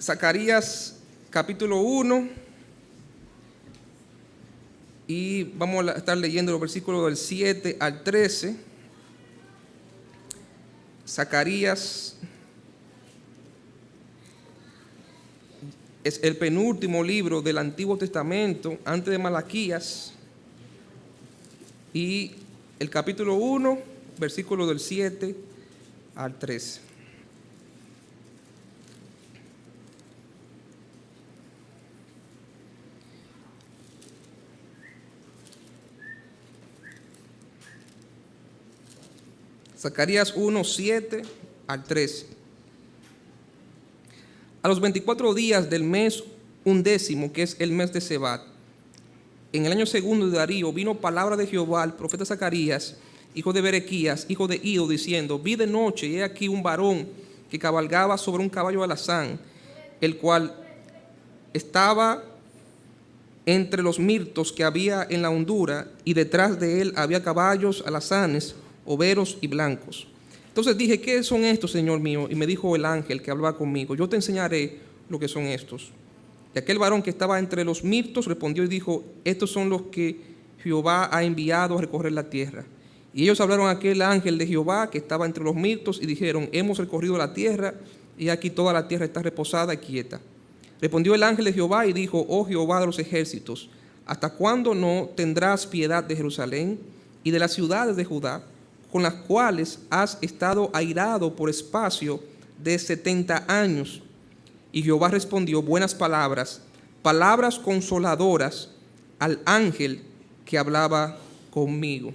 Zacarías capítulo 1 y vamos a estar leyendo los versículos del 7 al 13. Zacarías es el penúltimo libro del Antiguo Testamento antes de Malaquías, y el capítulo 1, versículos del 7 al 13. Zacarías 1, 7 al 13. A los 24 días del mes 11, que es el mes de Sebat, en el año segundo de Darío, vino palabra de Jehová al profeta Zacarías, hijo de Berequías, hijo de Ido, diciendo: vi de noche, y he aquí un varón que cabalgaba sobre un caballo alazán, el cual estaba entre los mirtos que había en la hondura, y detrás de él había caballos alazanes, overos y blancos. Entonces dije: ¿qué son estos, Señor mío? Y me dijo el ángel que hablaba conmigo: yo te enseñaré lo que son estos. Y aquel varón que estaba entre los mirtos respondió y dijo: estos son los que Jehová ha enviado a recorrer la tierra. Y ellos hablaron a aquel ángel de Jehová que estaba entre los mirtos y dijeron: hemos recorrido la tierra, y aquí toda la tierra está reposada y quieta. Respondió el ángel de Jehová y dijo: oh Jehová de los ejércitos, ¿hasta cuándo no tendrás piedad de Jerusalén y de las ciudades de Judá, con las cuales has estado airado por espacio de 70 años? Y Jehová respondió: buenas palabras, palabras consoladoras al ángel que hablaba conmigo.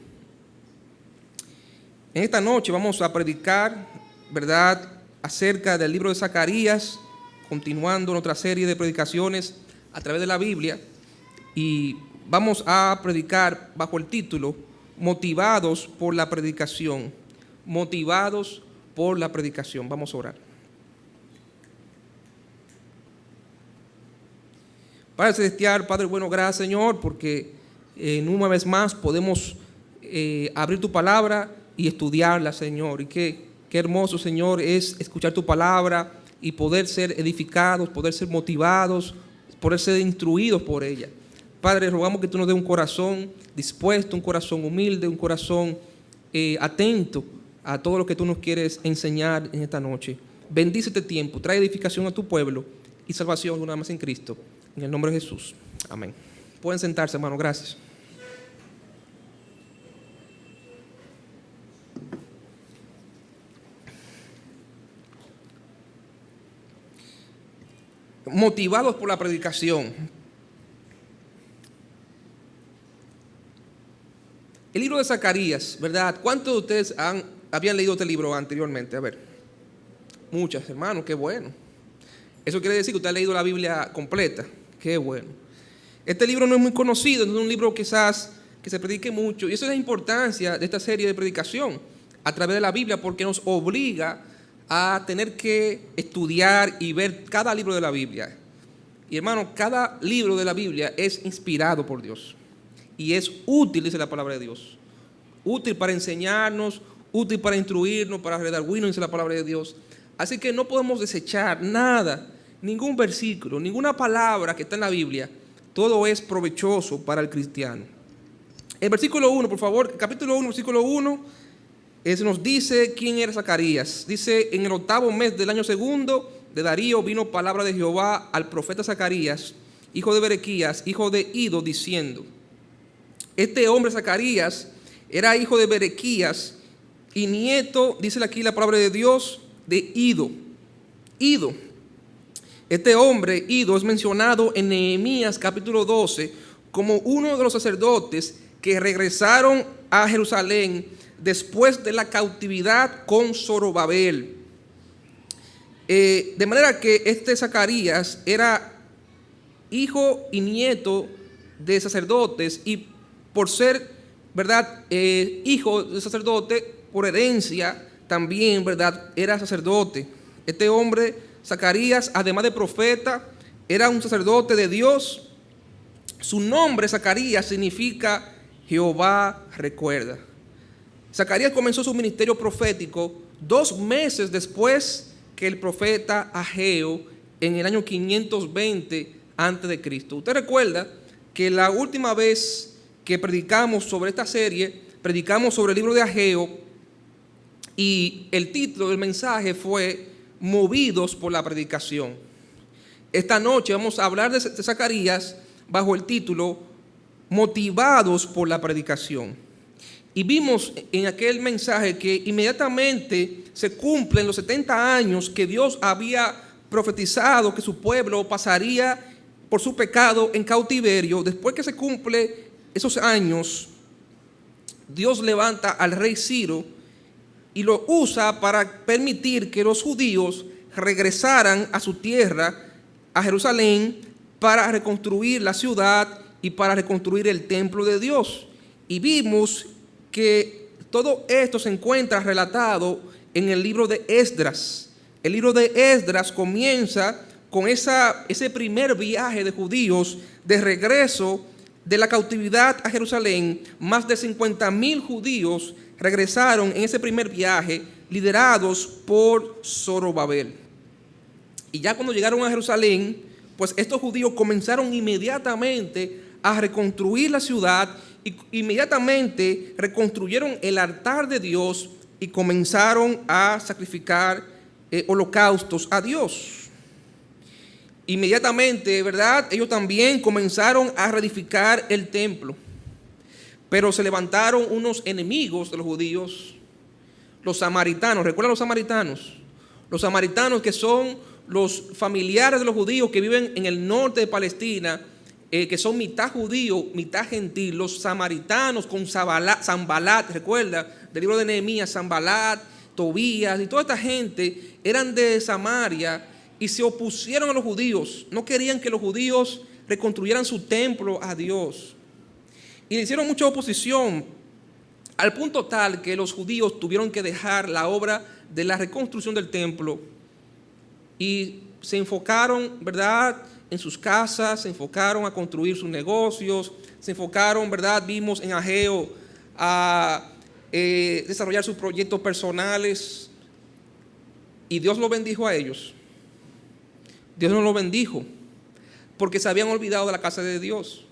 En esta noche vamos a predicar, ¿verdad?, acerca del libro de Zacarías, continuando nuestra serie de predicaciones a través de la Biblia, y vamos a predicar bajo el título Motivados por la predicación. Motivados por la predicación. Vamos a orar. Padre celestial, Padre bueno, gracias, Señor, porque una vez más podemos abrir tu palabra y estudiarla, Señor. Y qué hermoso, Señor, es escuchar tu palabra y poder ser edificados, poder ser motivados, poder ser instruidos por ella. Padre, rogamos que tú nos des un corazón dispuesto, un corazón humilde, un corazón atento a todo lo que tú nos quieres enseñar en esta noche. Bendice este tiempo, trae edificación a tu pueblo y salvación una más en Cristo. En el nombre de Jesús. Amén. Pueden sentarse, hermano. Gracias. Motivados por la predicación. El libro de Zacarías, ¿verdad? ¿Cuántos de ustedes habían leído este libro anteriormente? A ver. Muchas, hermanos. Qué bueno. Eso quiere decir que usted ha leído la Biblia completa. Qué bueno. Este libro no es muy conocido, no es un libro quizás que se predique mucho, y esa es la importancia de esta serie de predicación a través de la Biblia, porque nos obliga a tener que estudiar y ver cada libro de la Biblia. Y hermano, cada libro de la Biblia es inspirado por Dios y es útil, dice la palabra de Dios. Útil para enseñarnos, útil para instruirnos, para redarguirnos, dice la palabra de Dios. Así que no podemos desechar nada, ningún versículo, ninguna palabra que está en la Biblia. Todo es provechoso para el cristiano. El versículo 1, por favor, capítulo 1, versículo 1, nos dice quién era Zacarías. Dice: en el 8º mes del año segundo de Darío vino palabra de Jehová al profeta Zacarías, hijo de Berequías, hijo de Ido, diciendo. Este hombre Zacarías era hijo de Berequías y nieto, dice aquí la palabra de Dios, de Ido. Ido. Este hombre, Ido, es mencionado en Nehemías capítulo 12 como uno de los sacerdotes que regresaron a Jerusalén después de la cautividad con Zorobabel. De manera que este Zacarías era hijo y nieto de sacerdotes, y por ser, ¿verdad?, hijo de sacerdote, por herencia también, ¿verdad?, era sacerdote. Este hombre, Zacarías, además de profeta, era un sacerdote de Dios. Su nombre, Zacarías, significa Jehová recuerda. Zacarías comenzó su ministerio profético 2 meses después que el profeta Ageo en el año 520 a.C. Usted recuerda que la última vez que predicamos sobre esta serie, predicamos sobre el libro de Ageo, y el título del mensaje fue Movidos por la predicación. Esta noche vamos a hablar de Zacarías bajo el título Motivados por la predicación. Y vimos en aquel mensaje que inmediatamente se cumplen los 70 años que Dios había profetizado que su pueblo pasaría por su pecado en cautiverio. Después que se cumple esos años, Dios levanta al rey Ciro y lo usa para permitir que los judíos regresaran a su tierra, a Jerusalén, para reconstruir la ciudad y para reconstruir el templo de Dios. Y vimos que todo esto se encuentra relatado en el libro de Esdras. El libro de Esdras comienza con ese primer viaje de judíos de regreso de la cautividad a Jerusalén. Más de 50,000 judíos regresaron en ese primer viaje, liderados por Zorobabel. Y ya cuando llegaron a Jerusalén, pues estos judíos comenzaron inmediatamente a reconstruir la ciudad, y inmediatamente reconstruyeron el altar de Dios y comenzaron a sacrificar holocaustos a Dios. Inmediatamente, ¿verdad?, ellos también comenzaron a reedificar el templo. Pero se levantaron unos enemigos de los judíos, los samaritanos. ¿Recuerdan los samaritanos? Los samaritanos, que son los familiares de los judíos que viven en el norte de Palestina, que son mitad judío, mitad gentil. Los samaritanos con Sanbalat, recuerda, del libro de Nehemías, Sanbalat, Tobías y toda esta gente eran de Samaria y se opusieron a los judíos. No querían que los judíos reconstruyeran su templo a Dios. Y le hicieron mucha oposición, al punto tal que los judíos tuvieron que dejar la obra de la reconstrucción del templo y se enfocaron, ¿verdad?, en sus casas, se enfocaron a construir sus negocios, se enfocaron, ¿verdad?, vimos en Ageo, a desarrollar sus proyectos personales, y Dios los bendijo a ellos. Dios no los bendijo porque se habían olvidado de la casa de Dios.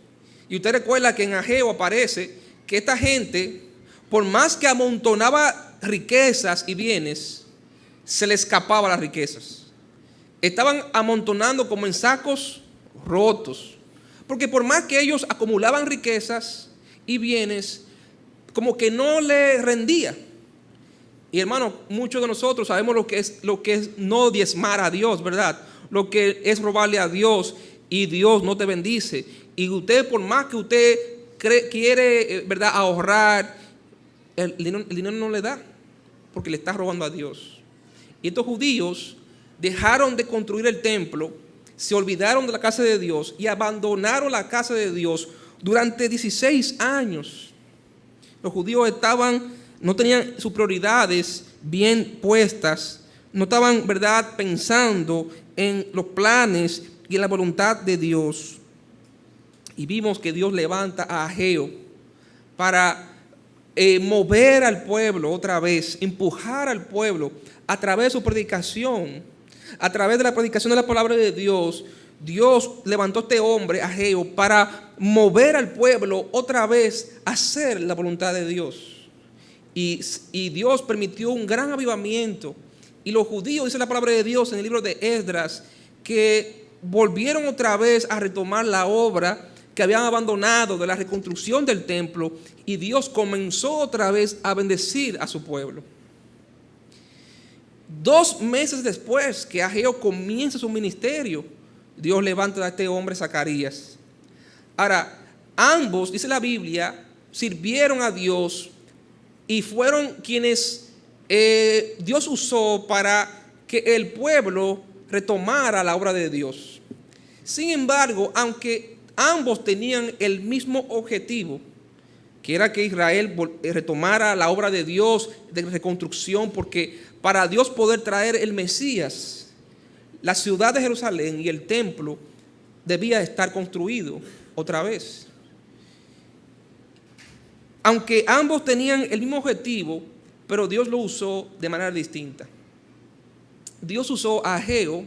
Y usted recuerda que en Ageo aparece que esta gente, por más que amontonaba riquezas y bienes, se le escapaba las riquezas. Estaban amontonando como en sacos rotos. Porque por más que ellos acumulaban riquezas y bienes, como que no le rendía. Y hermano, muchos de nosotros sabemos lo que es no diezmar a Dios, ¿verdad? Lo que es robarle a Dios, y Dios no te bendice. Y usted, por más que usted quiere, ¿verdad?, ahorrar, el dinero no le da, porque le está robando a Dios. Y estos judíos dejaron de construir el templo, se olvidaron de la casa de Dios y abandonaron la casa de Dios durante 16 años. Los judíos no tenían sus prioridades bien puestas, no estaban, ¿verdad?, pensando en los planes y en la voluntad de Dios. Y vimos que Dios levanta a Ageo para mover al pueblo otra vez, empujar al pueblo a través de su predicación, a través de la predicación de la palabra de Dios. Dios levantó a este hombre, Ageo, para mover al pueblo otra vez a hacer la voluntad de Dios. Y Dios permitió un gran avivamiento. Y los judíos, dice la palabra de Dios en el libro de Esdras, que volvieron otra vez a retomar la obra que habían abandonado de la reconstrucción del templo, y Dios comenzó otra vez a bendecir a su pueblo. 2 meses después que Ageo comienza su ministerio, Dios levanta a este hombre Zacarías. Ahora, ambos, dice la Biblia, sirvieron a Dios y fueron quienes Dios usó para que el pueblo retomara la obra de Dios. Sin embargo, aunque ambos tenían el mismo objetivo, que era que Israel retomara la obra de Dios de reconstrucción, porque para Dios poder traer el Mesías, la ciudad de Jerusalén y el templo debía estar construido otra vez. Aunque ambos tenían el mismo objetivo, pero Dios lo usó de manera distinta. Dios usó a Ageo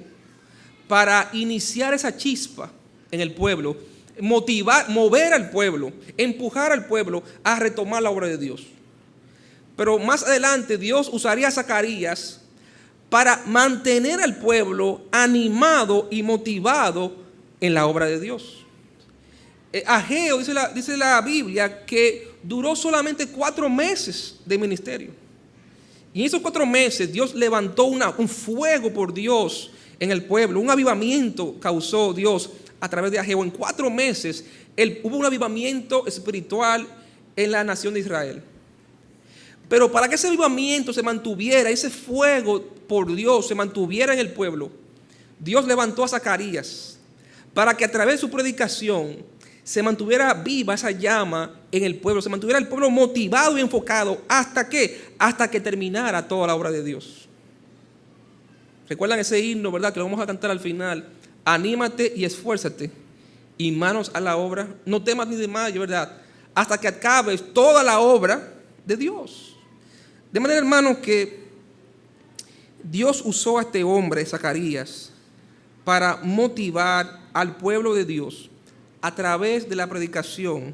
para iniciar esa chispa en el pueblo, mover al pueblo, empujar al pueblo a retomar la obra de Dios. Pero más adelante Dios usaría a Zacarías para mantener al pueblo animado y motivado en la obra de Dios. Ageo, dice la Biblia, que duró solamente 4 meses de ministerio. Y en esos 4 meses Dios levantó un fuego por Dios en el pueblo, un avivamiento causó Dios a través de Ageo. En 4 meses hubo un avivamiento espiritual en la nación de Israel. Pero para que ese avivamiento se mantuviera, ese fuego por Dios se mantuviera en el pueblo, Dios levantó a Zacarías para que a través de su predicación se mantuviera viva esa llama en el pueblo, se mantuviera el pueblo motivado y enfocado. ¿Hasta qué? Hasta que terminara toda la obra de Dios. ¿Recuerdan ese himno, verdad? Que lo vamos a cantar al final. Anímate y esfuérzate y manos a la obra. No temas ni desmayes, ¿verdad? Hasta que acabes toda la obra de Dios. De manera, hermanos, que Dios usó a este hombre, Zacarías, para motivar al pueblo de Dios a través de la predicación,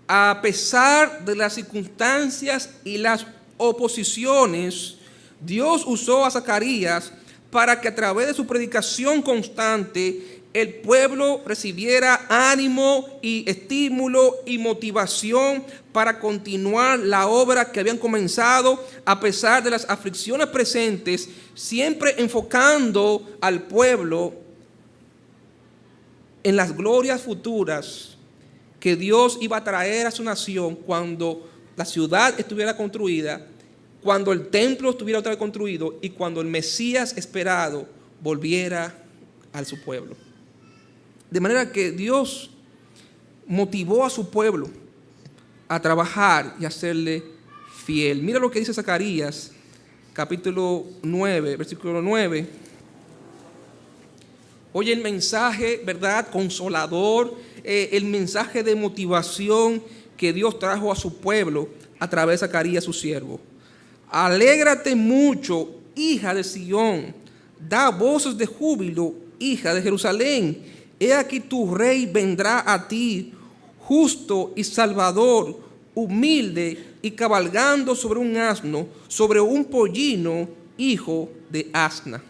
a pesar de las circunstancias y las oposiciones. Dios usó a Zacarías para que a través de su predicación constante el pueblo recibiera ánimo y estímulo y motivación para continuar la obra que habían comenzado a pesar de las aflicciones presentes, siempre enfocando al pueblo en las glorias futuras que Dios iba a traer a su nación cuando la ciudad estuviera construida, cuando el templo estuviera otra vez construido y cuando el Mesías esperado volviera a su pueblo. De manera que Dios motivó a su pueblo a trabajar y a serle fiel. Mira lo que dice Zacarías, capítulo 9, versículo 9. Oye el mensaje, ¿verdad?, consolador, el mensaje de motivación que Dios trajo a su pueblo a través de Zacarías, su siervo. Alégrate mucho, hija de Sión, da voces de júbilo, hija de Jerusalén. He aquí tu rey vendrá a ti, justo y salvador, humilde y cabalgando sobre un asno, sobre un pollino, hijo de asna.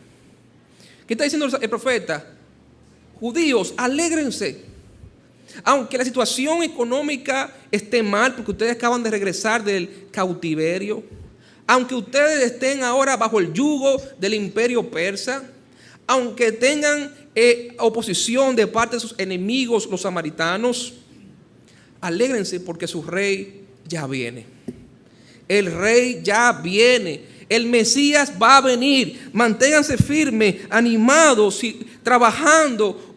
¿Qué está diciendo el profeta? Judíos, alégrense. Aunque la situación económica esté mal, porque ustedes acaban de regresar del cautiverio, aunque ustedes estén ahora bajo el yugo del imperio persa, aunque tengan oposición de parte de sus enemigos, los samaritanos, alégrense porque su rey ya viene. El rey ya viene. El Mesías va a venir. Manténganse firmes, animados, trabajando,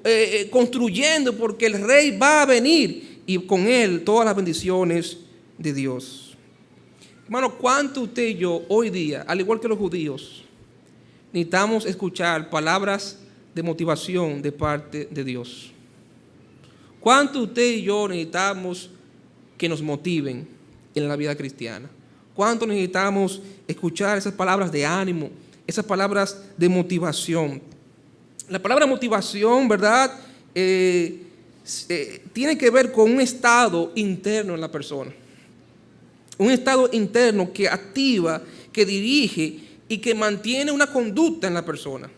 construyendo, porque el rey va a venir y con él todas las bendiciones de Dios. Hermano, ¿cuánto usted y yo hoy día, al igual que los judíos, necesitamos escuchar palabras de motivación de parte de Dios? ¿Cuánto usted y yo necesitamos que nos motiven en la vida cristiana? ¿Cuánto necesitamos escuchar esas palabras de ánimo, esas palabras de motivación? La palabra motivación, ¿verdad?, tiene que ver con un estado interno en la persona. Un estado interno que activa, que dirige y que mantiene una conducta en la persona.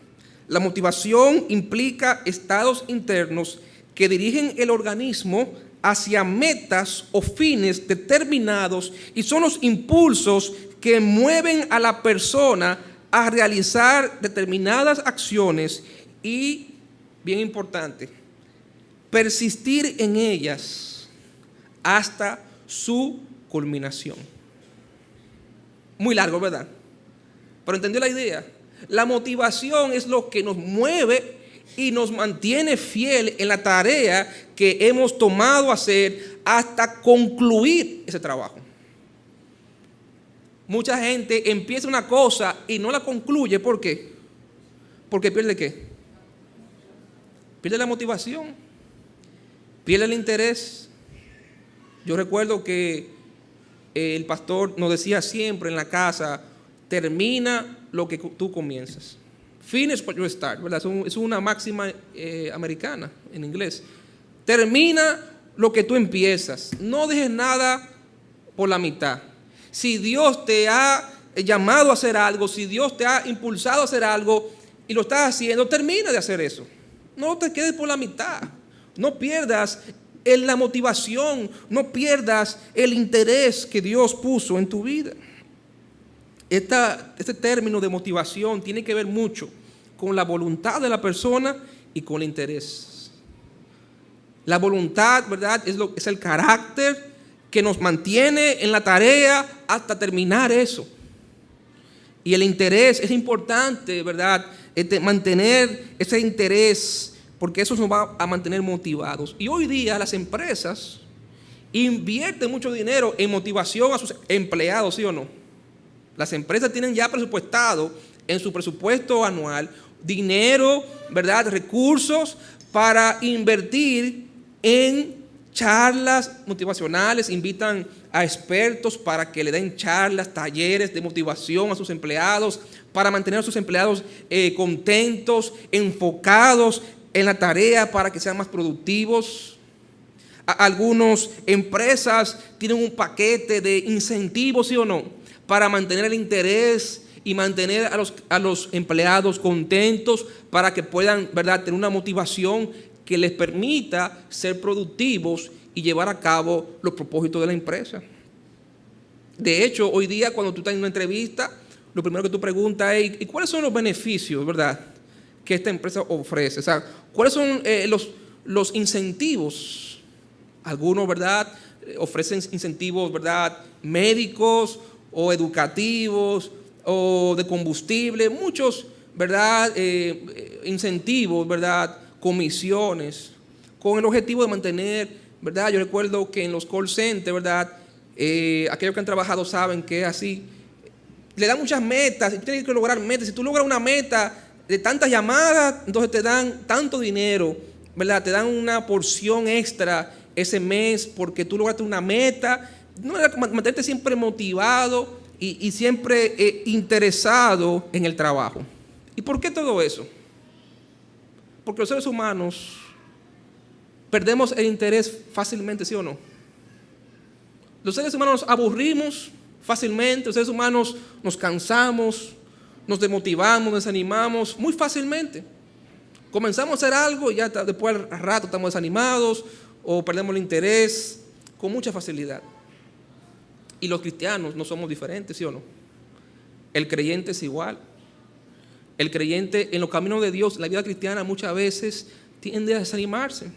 La motivación implica estados internos que dirigen el organismo hacia metas o fines determinados y son los impulsos que mueven a la persona a realizar determinadas acciones y, bien importante, persistir en ellas hasta su culminación. Muy largo, ¿verdad? Pero entendió la idea. La motivación es lo que nos mueve y nos mantiene fiel en la tarea que hemos tomado hacer hasta concluir ese trabajo. Mucha gente empieza una cosa y no la concluye. ¿Por qué? Porque pierde ¿qué? Pierde la motivación, pierde el interés. Yo recuerdo que el pastor nos decía siempre en la casa: termina lo que tú comienzas. Finish what you start, ¿verdad? Es una máxima americana en inglés. Termina lo que tú empiezas. No dejes nada por la mitad. Si Dios te ha llamado a hacer algo, si Dios te ha impulsado a hacer algo y lo estás haciendo, termina de hacer eso. No te quedes por la mitad. No pierdas la motivación, no pierdas el interés que Dios puso en tu vida. Este término de motivación tiene que ver mucho con la voluntad de la persona y con el interés. La voluntad, ¿verdad?, es el carácter que nos mantiene en la tarea hasta terminar eso. Y el interés es importante, ¿verdad?, mantener ese interés, porque eso nos va a mantener motivados. Y hoy día las empresas invierten mucho dinero en motivación a sus empleados, ¿sí o no? Las empresas tienen ya presupuestado en su presupuesto anual dinero, ¿verdad?, recursos para invertir en charlas motivacionales. Invitan a expertos para que le den charlas, talleres de motivación a sus empleados, para mantener a sus empleados contentos, enfocados en la tarea, para que sean más productivos. Algunas empresas tienen un paquete de incentivos, ¿sí o no?, para mantener el interés y mantener a los empleados contentos, para que puedan, ¿verdad?, tener una motivación que les permita ser productivos y llevar a cabo los propósitos de la empresa. De hecho, hoy día cuando tú estás en una entrevista, lo primero que tú preguntas es: ¿y cuáles son los beneficios, verdad, que esta empresa ofrece? O sea, ¿cuáles son los incentivos? Algunos, ¿verdad?, ofrecen incentivos, ¿verdad?, médicos o educativos o de combustible, muchos, ¿verdad?, incentivos, ¿verdad?, comisiones, con el objetivo de mantener, ¿verdad? Yo recuerdo que en los call centers, ¿verdad?, aquellos que han trabajado saben que es así. Le dan muchas metas y tú tienes que lograr metas. Si tú logras una meta de tantas llamadas, entonces te dan tanto dinero, ¿verdad? Te dan una porción extra ese mes porque tú lograste una meta. No, mantenerte siempre motivado y siempre interesado en el trabajo. ¿Y por qué todo eso? Porque los seres humanos perdemos el interés fácilmente, ¿sí o no? Los seres humanos nos aburrimos fácilmente, los seres humanos nos cansamos, nos desmotivamos, nos desanimamos muy fácilmente. Comenzamos a hacer algo y ya después al rato estamos desanimados o perdemos el interés con mucha facilidad. Y los cristianos no somos diferentes, ¿sí o no? El creyente es igual. El creyente en los caminos de Dios, la vida cristiana muchas veces tiende a desanimarse.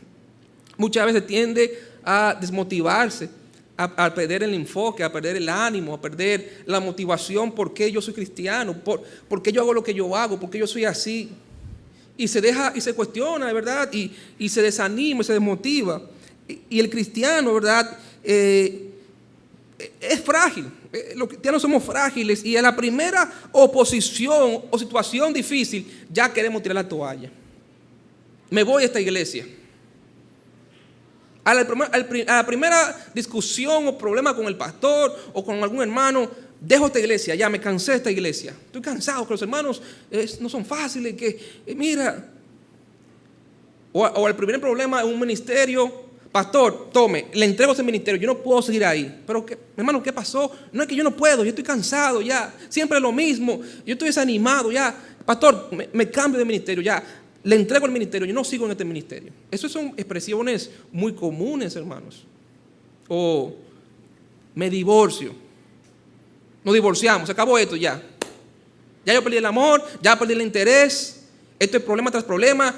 Muchas veces tiende a desmotivarse, a perder el enfoque, a perder el ánimo, a perder la motivación. ¿Por qué yo soy cristiano? ¿Por qué yo hago lo que yo hago? ¿Por qué yo soy así? Y se deja y se cuestiona, de verdad, y se desanima y se desmotiva. Y el cristiano, ¿verdad?, es frágil. Los cristianos somos frágiles y a la primera oposición o situación difícil ya queremos tirar la toalla. Me voy a esta iglesia. A la primera discusión o problema con el pastor o con algún hermano, dejo esta iglesia, ya me cansé de esta iglesia. Estoy cansado, que los hermanos no son fáciles, que mira. O el primer problema en un ministerio: pastor, tome, le entrego ese ministerio, yo no puedo seguir ahí. Pero, hermano, ¿qué pasó? No es que yo no puedo, yo estoy cansado ya, siempre lo mismo, yo estoy desanimado ya. Pastor, me cambio de ministerio ya, le entrego el ministerio, yo no sigo en este ministerio. Esas son expresiones muy comunes, hermanos. O me divorcio, nos divorciamos, se acabó esto ya. Ya yo perdí el amor, ya perdí el interés, esto es problema tras problema,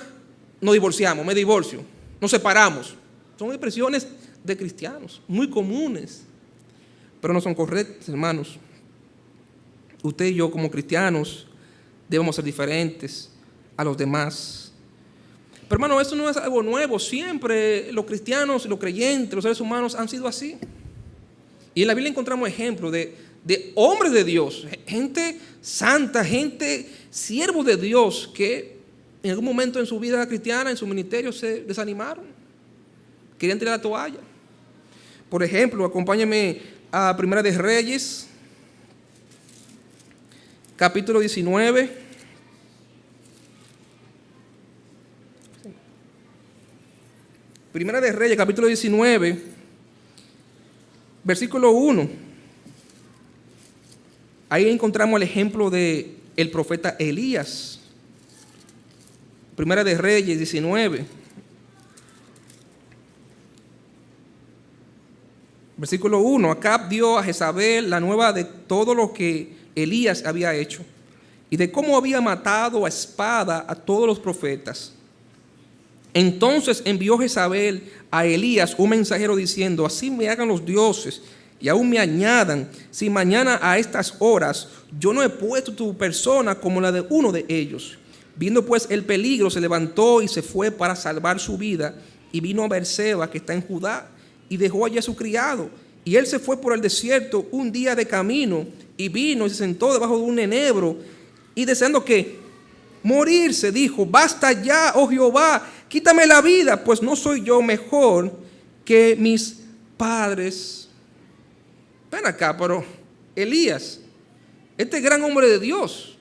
nos divorciamos, me divorcio, nos separamos. Son expresiones de cristianos, muy comunes, pero no son correctas, hermanos. Usted y yo como cristianos debemos ser diferentes a los demás. Pero hermano, eso no es algo nuevo. Siempre los cristianos, los creyentes, los seres humanos han sido así. Y en la Biblia encontramos ejemplos de hombres de Dios, gente santa, gente, siervos de Dios, que en algún momento en su vida cristiana, en su ministerio, se desanimaron. Querían tirar la toalla. Por ejemplo, acompáñame a Primera de Reyes, capítulo 19. Primera de Reyes, capítulo 19, versículo 1. Ahí encontramos el ejemplo del profeta Elías. Primera de Reyes 19. Versículo 1. Acab dio a Jezabel la nueva de todo lo que Elías había hecho y de cómo había matado a espada a todos los profetas. Entonces envió Jezabel a Elías un mensajero diciendo: así me hagan los dioses y aún me añadan, si mañana a estas horas yo no he puesto tu persona como la de uno de ellos. Viendo pues el peligro, se levantó y se fue para salvar su vida, y vino a Beerseba, que está en Judá, y dejó allí a su criado. Y él se fue por el desierto un día de camino, y vino y se sentó debajo de un enebro, y deseando que morirse, dijo: basta ya, oh Jehová, quítame la vida, pues no soy yo mejor que mis padres. Ven acá, pero Elías, este gran hombre de Dios,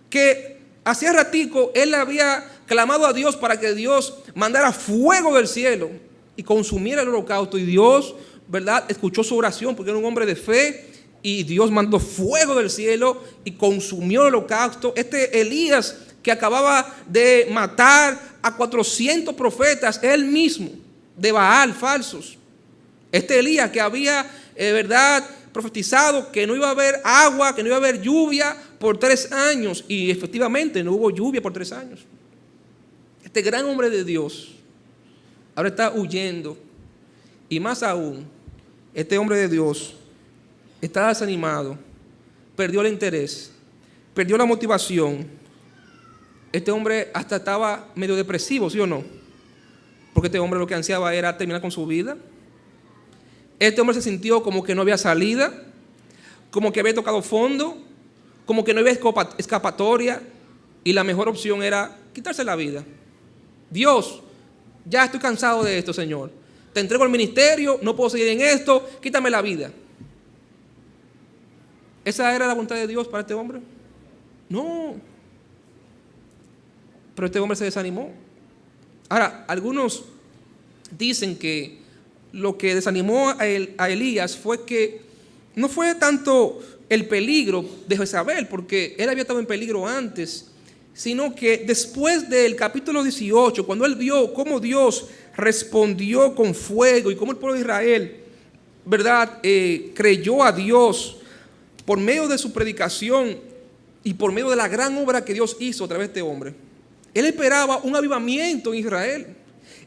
que hacía ratico él había clamado a Dios para que Dios mandara fuego del cielo y consumiera el holocausto, y Dios, ¿verdad?, escuchó su oración porque era un hombre de fe, y Dios mandó fuego del cielo y consumió el holocausto. Este Elías, que acababa de matar a 400 profetas él mismo de Baal falsos. Este Elías que había, ¿verdad?, profetizado que no iba a haber agua, que no iba a haber lluvia por 3 años, y efectivamente no hubo lluvia por 3 años. Este gran hombre de Dios ahora está huyendo, y más aún, este hombre de Dios está desanimado, perdió el interés, perdió la motivación. Este hombre hasta estaba medio depresivo, ¿sí o no? Porque este hombre lo que ansiaba era terminar con su vida. Este hombre se sintió como que no había salida, como que había tocado fondo, como que no había escapatoria, y la mejor opción era quitarse la vida. Dios, ya estoy cansado de esto, Señor. Te entrego el ministerio, no puedo seguir en esto, quítame la vida. ¿Esa era la voluntad de Dios para este hombre? No. Pero este hombre se desanimó. Ahora, algunos dicen que lo que desanimó a Elías fue que no fue tanto el peligro de Jezabel, porque él había estado en peligro antes, sino que después del capítulo 18, cuando él vio cómo Dios respondió con fuego y cómo el pueblo de Israel, ¿verdad?, creyó a Dios por medio de su predicación y por medio de la gran obra que Dios hizo a través de este hombre. Él esperaba un avivamiento en Israel.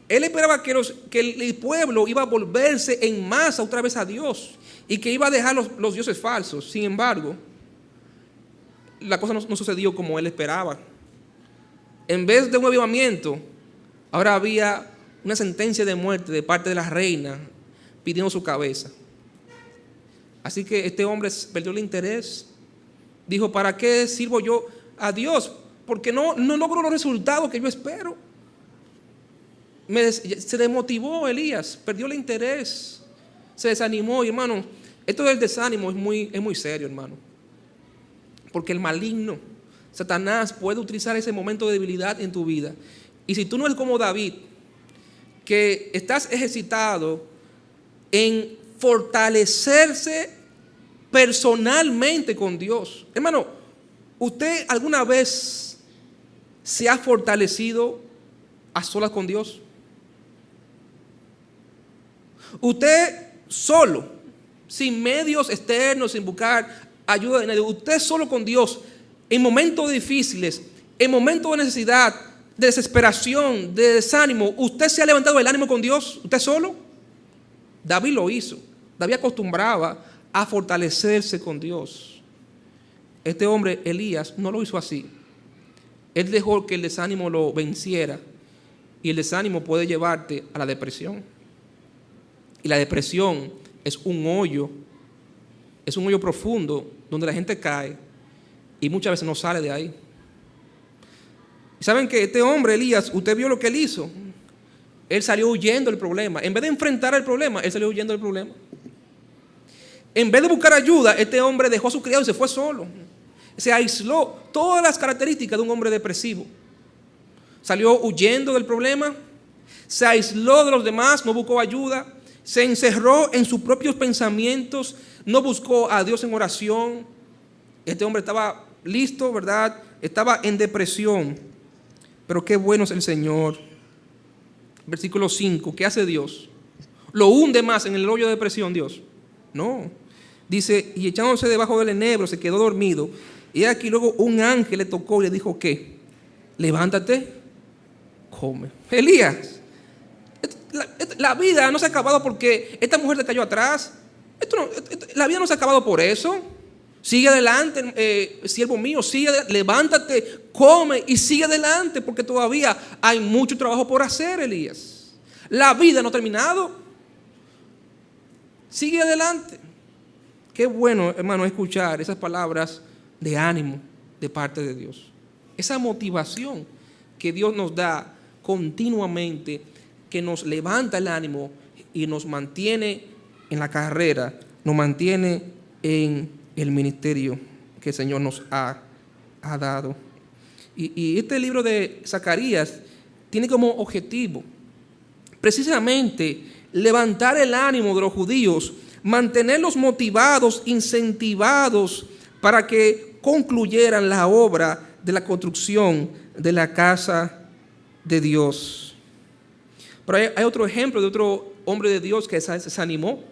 Él esperaba que el pueblo iba a volverse en masa otra vez a Dios y que iba a dejar los dioses falsos. Sin embargo, la cosa no sucedió como él esperaba. En vez de un avivamiento, ahora había una sentencia de muerte de parte de la reina pidiendo su cabeza. Así que este hombre perdió el interés. Dijo: ¿para qué sirvo yo a Dios? Porque no logro los resultados que yo espero. Se desmotivó Elías, perdió el interés, se desanimó. Y hermano, esto del desánimo es muy serio, hermano. Porque el maligno, Satanás, puede utilizar ese momento de debilidad en tu vida. Y si tú no eres como David, que estás ejercitado en fortalecerse personalmente con Dios. Hermano, ¿usted alguna vez se ha fortalecido a solas con Dios? Usted solo, sin medios externos, sin buscar ayuda de nadie, usted solo con Dios, en momentos difíciles, en momentos de necesidad, de desesperación, de desánimo, ¿usted se ha levantado el ánimo con Dios? ¿Usted solo? David lo hizo. David acostumbraba a fortalecerse con Dios. Este hombre, Elías, no lo hizo así. Él dejó que el desánimo lo venciera, y el desánimo puede llevarte a la depresión. Y la depresión es un hoyo profundo donde la gente cae y muchas veces no sale de ahí. Y saben que este hombre, Elías, usted vio lo que él hizo. Él salió huyendo del problema. En vez de enfrentar el problema, él salió huyendo del problema. En vez de buscar ayuda, este hombre dejó a su criado y se fue solo. Se aisló. Todas las características de un hombre depresivo. salió huyendo del problema, se aisló de los demás, no buscó ayuda, se encerró en sus propios pensamientos, no buscó a Dios en oración. Este hombre estaba listo, ¿verdad? Estaba en depresión. Pero qué bueno es el Señor. Versículo 5, ¿qué hace Dios? ¿Lo hunde más en el hoyo de depresión Dios? No. Dice, y echándose debajo del enebro, se quedó dormido. Y aquí luego un ángel le tocó y le dijo, ¿qué? Levántate, come. Elías, la vida no se ha acabado porque esta mujer te cayó atrás. La vida no se ha acabado por eso. Sigue adelante, siervo mío, levántate, come y sigue adelante, porque todavía hay mucho trabajo por hacer, Elías. La vida no ha terminado. Sigue adelante. Qué bueno, hermano, escuchar esas palabras de ánimo de parte de Dios. Esa motivación que Dios nos da continuamente, que nos levanta el ánimo y nos mantiene en la carrera, nos mantiene en el ministerio que el Señor nos ha dado. Y este libro de Zacarías tiene como objetivo precisamente levantar el ánimo de los judíos, mantenerlos motivados, incentivados para que concluyeran la obra de la construcción de la casa de Dios. Pero hay otro ejemplo de otro hombre de Dios que se desanimó.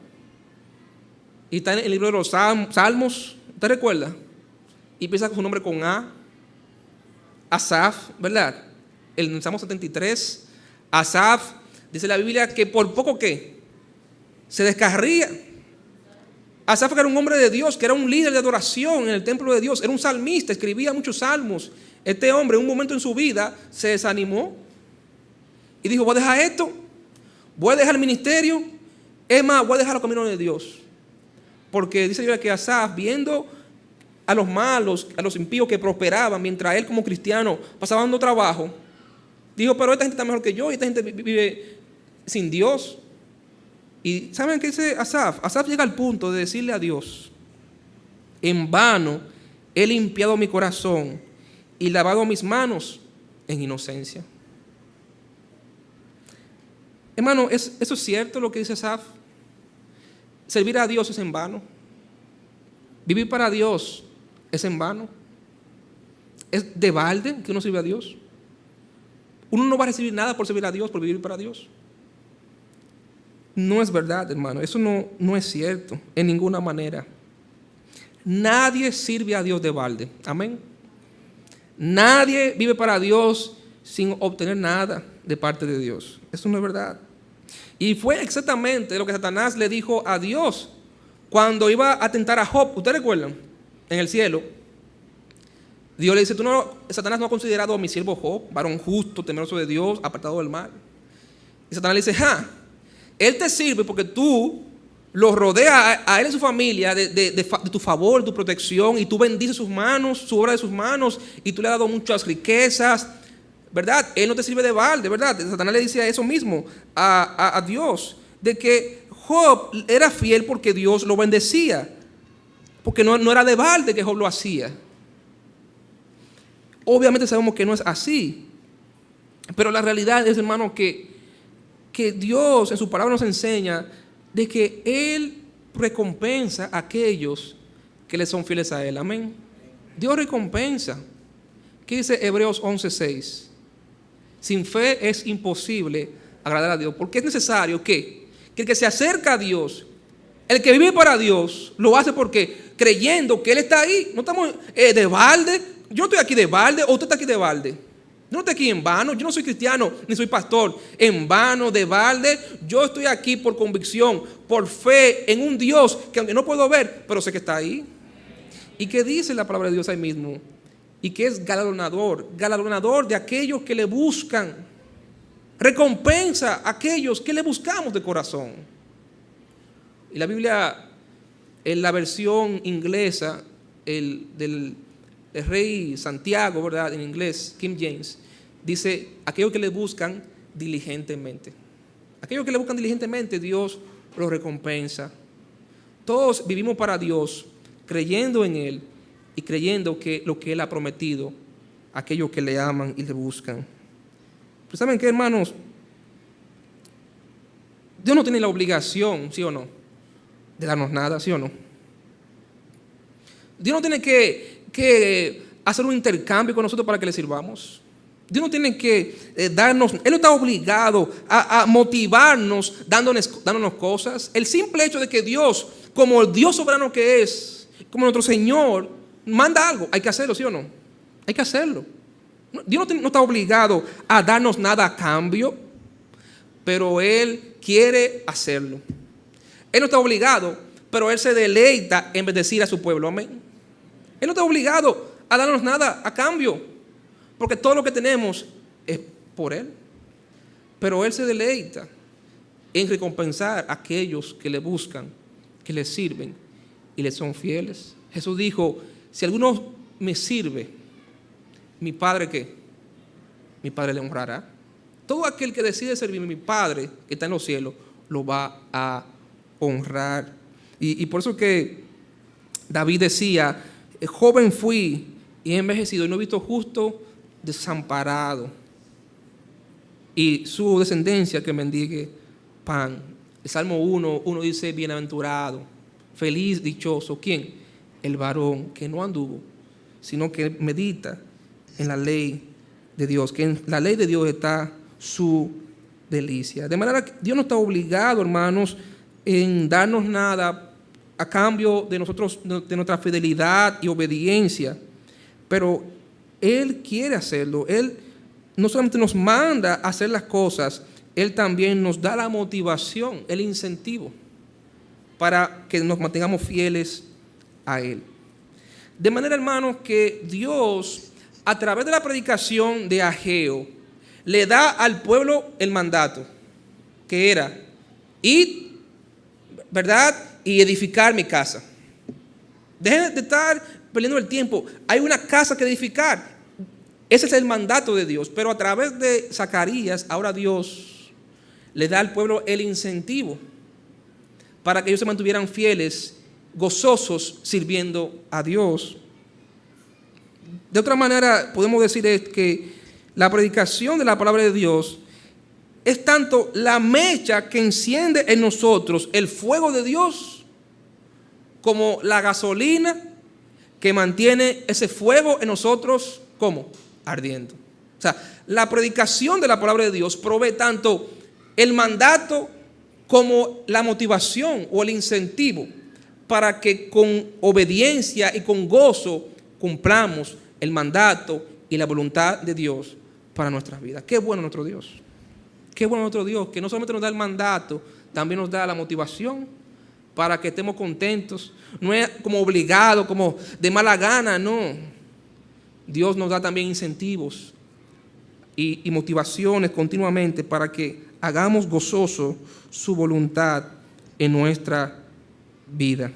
Y está en el libro de los Salmos, ¿te recuerda? Y empieza con su nombre con A. Asaf, ¿verdad? El Salmo 73. Asaf, dice la Biblia que por poco que se descarría. Asaf era un hombre de Dios, que era un líder de adoración en el templo de Dios. Era un salmista, escribía muchos salmos. Este hombre en un momento en su vida se desanimó y dijo, voy a dejar esto, voy a dejar el ministerio, es más, voy a dejar los caminos de Dios. Porque dice que Asaf, viendo a los malos, a los impíos que prosperaban, mientras él como cristiano pasaba dando trabajo, dijo, pero esta gente está mejor que yo y esta gente vive sin Dios. Y ¿saben qué dice Asaf? Asaf llega al punto de decirle a Dios, en vano he limpiado mi corazón y lavado mis manos en inocencia. Hermano, ¿eso es cierto lo que dice Asaf? Servir a Dios es en vano. Vivir para Dios es en vano. Es de balde que uno sirve a Dios. Uno no va a recibir nada por servir a Dios, por vivir para Dios. No es verdad, hermano. Eso no es cierto en ninguna manera. Nadie sirve a Dios de balde. Amén. Nadie vive para Dios sin obtener nada de parte de Dios. Eso no es verdad. Y fue exactamente lo que Satanás le dijo a Dios cuando iba a tentar a Job. ¿Ustedes recuerdan? En el cielo. Dios le dice, Satanás no ha considerado a mi siervo Job, varón justo, temeroso de Dios, apartado del mal. Y Satanás le dice, él te sirve porque tú lo rodeas a él y su familia de tu favor, de tu protección, y tú bendices sus manos, su obra de sus manos, y tú le has dado muchas riquezas, ¿verdad? Él no te sirve de balde, ¿verdad? Satanás le dice eso mismo a Dios, de que Job era fiel porque Dios lo bendecía, porque no era de balde que Job lo hacía. Obviamente sabemos que no es así, pero la realidad es, hermano, que Dios en su palabra nos enseña de que Él recompensa a aquellos que le son fieles a Él. Amén. Dios recompensa. ¿Qué dice Hebreos 11:6? Sin fe es imposible agradar a Dios, porque es necesario que el que se acerca a Dios, el que vive para Dios, lo hace porque creyendo que Él está ahí. No estamos de balde. Yo no estoy aquí de balde, o usted está aquí de balde. Yo no estoy aquí en vano. Yo no soy cristiano ni soy pastor en vano, de balde. Yo estoy aquí por convicción, por fe en un Dios que aunque no puedo ver, pero sé que está ahí. ¿Y qué dice la palabra de Dios ahí mismo? Y que es galardonador de aquellos que le buscan. Recompensa a aquellos que le buscamos de corazón. Y la Biblia, en la versión inglesa, del Rey Santiago, ¿verdad? En inglés, King James, dice, aquellos que le buscan diligentemente. Aquellos que le buscan diligentemente, Dios los recompensa. Todos vivimos para Dios, creyendo en Él y creyendo que lo que Él ha prometido a aquellos que le aman y le buscan. Pero ¿saben qué, hermanos? Dios no tiene la obligación, ¿sí o no?, de darnos nada, ¿sí o no? Dios no tiene que hacer un intercambio con nosotros para que le sirvamos. Dios no tiene que darnos, Él no está obligado a motivarnos dándonos cosas. El simple hecho de que Dios, como el Dios soberano que es, como nuestro Señor, manda algo, hay que hacerlo, ¿sí o no? Hay que hacerlo. Dios no está obligado a darnos nada a cambio, pero Él quiere hacerlo. Él no está obligado, pero Él se deleita en bendecir a su pueblo. Amén. Él no está obligado a darnos nada a cambio, porque todo lo que tenemos es por Él. Pero Él se deleita en recompensar a aquellos que le buscan, que le sirven y le son fieles. Jesús dijo, si alguno me sirve, ¿mi Padre qué? Mi Padre le honrará. Todo aquel que decide servirme, mi Padre que está en los cielos, lo va a honrar. Y por eso que David decía, joven fui y he envejecido y no he visto justo desamparado y su descendencia que mendigue pan. El Salmo 1 dice, bienaventurado, feliz, dichoso. ¿Quién? El varón que no anduvo, sino que medita en la ley de Dios, que en la ley de Dios está su delicia. De manera que Dios no está obligado, hermanos, en darnos nada a cambio de nosotros, de nuestra fidelidad y obediencia, pero Él quiere hacerlo. Él no solamente nos manda a hacer las cosas, Él también nos da la motivación, el incentivo para que nos mantengamos fieles a Él. De manera, hermanos, que Dios, a través de la predicación de Ageo, le da al pueblo el mandato, que era ir, ¿verdad?, y edificar mi casa. Dejen de estar perdiendo el tiempo. Hay una casa que edificar. Ese es el mandato de Dios. Pero a través de Zacarías, ahora Dios le da al pueblo el incentivo para que ellos se mantuvieran fieles, gozosos, sirviendo a Dios. De otra manera, podemos decir que la predicación de la palabra de Dios es tanto la mecha que enciende en nosotros el fuego de Dios, como la gasolina que mantiene ese fuego en nosotros, como ardiendo. O sea, la predicación de la palabra de Dios provee tanto el mandato como la motivación o el incentivo para que con obediencia y con gozo cumplamos el mandato y la voluntad de Dios para nuestras vidas. Qué bueno nuestro Dios. Qué bueno nuestro Dios, que no solamente nos da el mandato, también nos da la motivación para que estemos contentos. No es como obligado, como de mala gana, no. Dios nos da también incentivos y motivaciones continuamente para que hagamos gozoso su voluntad en nuestra vida.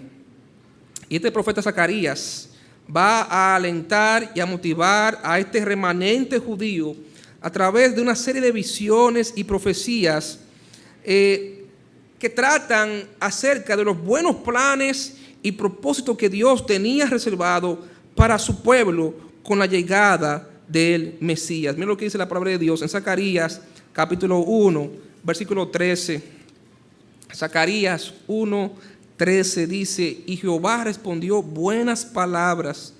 Y este profeta Zacarías va a alentar y a motivar a este remanente judío a través de una serie de visiones y profecías que tratan acerca de los buenos planes y propósitos que Dios tenía reservado para su pueblo con la llegada del Mesías. Miren lo que dice la palabra de Dios en Zacarías capítulo 1, versículo 13. Zacarías 1, 13 dice, y Jehová respondió buenas palabras,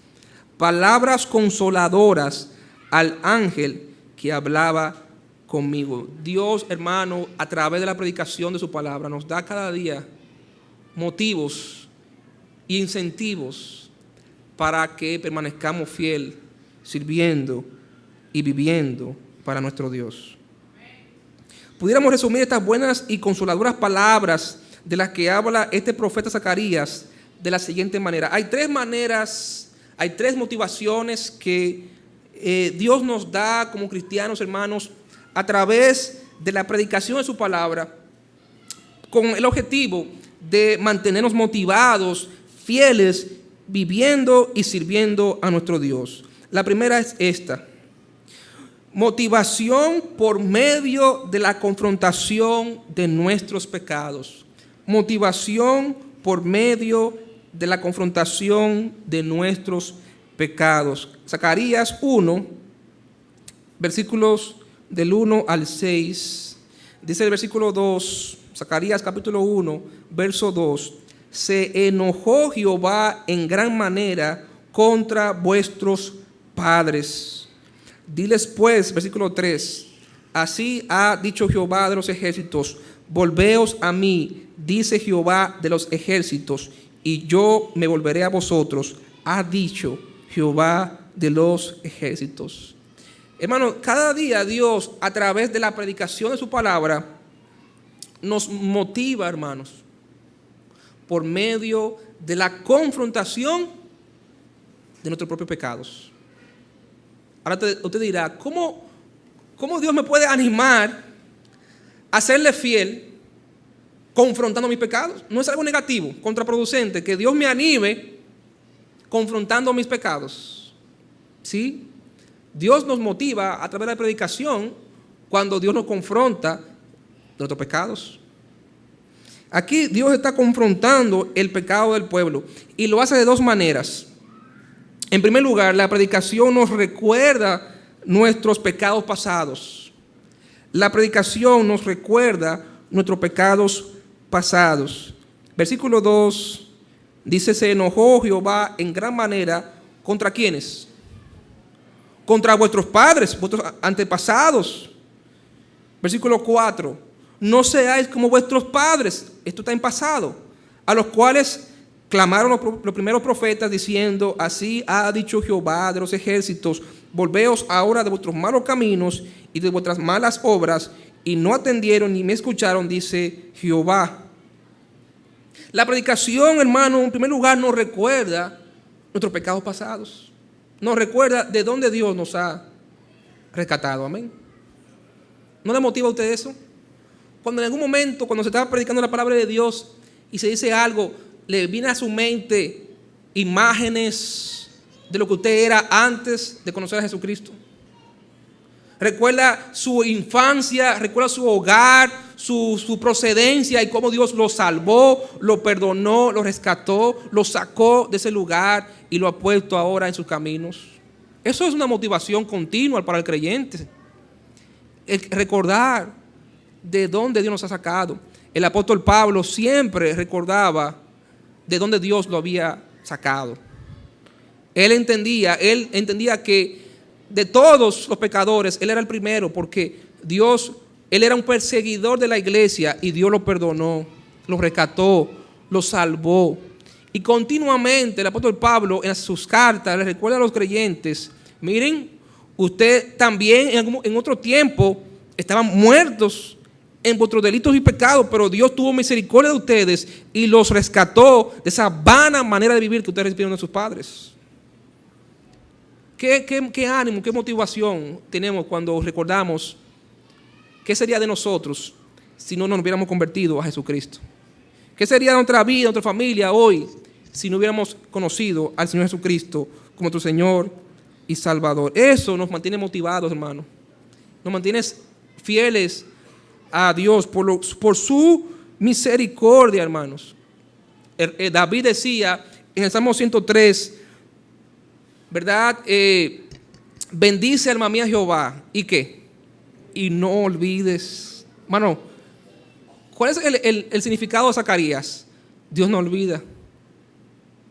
palabras consoladoras al ángel que hablaba conmigo. Dios, hermano, a través de la predicación de su palabra, nos da cada día motivos e incentivos para que permanezcamos fiel, sirviendo y viviendo para nuestro Dios. Pudiéramos resumir estas buenas y consoladoras palabras de las que habla este profeta Zacarías de la siguiente manera. Hay tres maneras, hay tres motivaciones que Dios nos da como cristianos, hermanos, a través de la predicación de su palabra, con el objetivo de mantenernos motivados, fieles, viviendo y sirviendo a nuestro Dios. La primera es esta: motivación por medio de la confrontación de nuestros pecados. Motivación por medio de la confrontación de nuestros pecados. Zacarías 1, versículos del 1 al 6, dice el versículo 2, Zacarías capítulo 1, verso 2, se enojó Jehová en gran manera contra vuestros padres. Diles pues, versículo 3, así ha dicho Jehová de los ejércitos, volveos a mí, dice Jehová de los ejércitos, y yo me volveré a vosotros, ha dicho Jehová de los ejércitos. Hermano, cada día Dios, a través de la predicación de su palabra, nos motiva, hermanos, por medio de la confrontación de nuestros propios pecados. Ahora usted dirá, ¿cómo Dios me puede animar a serle fiel confrontando mis pecados? No es algo negativo, contraproducente, que Dios me anime confrontando mis pecados. ¿Sí? Dios nos motiva a través de la predicación cuando Dios nos confronta de nuestros pecados. Aquí Dios está confrontando el pecado del pueblo y lo hace de dos maneras. En primer lugar, la predicación nos recuerda nuestros pecados pasados. La predicación nos recuerda nuestros pecados pasados. Versículo 2 dice, se enojó Jehová en gran manera ¿contra quiénes? Contra vuestros padres, vuestros antepasados. Versículo 4, no seáis como vuestros padres, esto está en pasado, a los cuales clamaron los primeros profetas diciendo, así ha dicho Jehová de los ejércitos, volveos ahora de vuestros malos caminos y de vuestras malas obras, y no atendieron ni me escucharon, dice Jehová. La predicación, hermano, en primer lugar nos recuerda nuestros pecados pasados. Nos recuerda de dónde Dios nos ha rescatado. Amén. ¿No le motiva a usted eso? Cuando en algún momento, cuando se está predicando la palabra de Dios y se dice algo, le viene a su mente imágenes de lo que usted era antes de conocer a Jesucristo. Recuerda su infancia, recuerda su hogar, su procedencia y cómo Dios lo salvó, lo perdonó, lo rescató, lo sacó de ese lugar y lo ha puesto ahora en sus caminos. Eso es una motivación continua para el creyente. El recordar de dónde Dios nos ha sacado. El apóstol Pablo siempre recordaba de dónde Dios lo había sacado. Él entendía que de todos los pecadores, él era el primero, porque él era un perseguidor de la iglesia y Dios lo perdonó, lo rescató, lo salvó. Y continuamente el apóstol Pablo en sus cartas le recuerda a los creyentes, miren, usted también en otro tiempo estaban muertos en vuestros delitos y pecados, pero Dios tuvo misericordia de ustedes y los rescató de esa vana manera de vivir que ustedes recibieron de sus padres. ¿Qué ánimo, qué motivación tenemos cuando recordamos qué sería de nosotros si no nos hubiéramos convertido a Jesucristo? ¿Qué sería de nuestra vida, de nuestra familia hoy si no hubiéramos conocido al Señor Jesucristo como nuestro Señor y Salvador? Eso nos mantiene motivados, hermano. Nos mantiene fieles a Dios por su misericordia, hermanos. David decía en el Salmo 103, ¿verdad? Bendice, alma mía, Jehová. ¿Y qué? Y no olvides. Hermano, ¿cuál es el significado de Zacarías? Dios no olvida.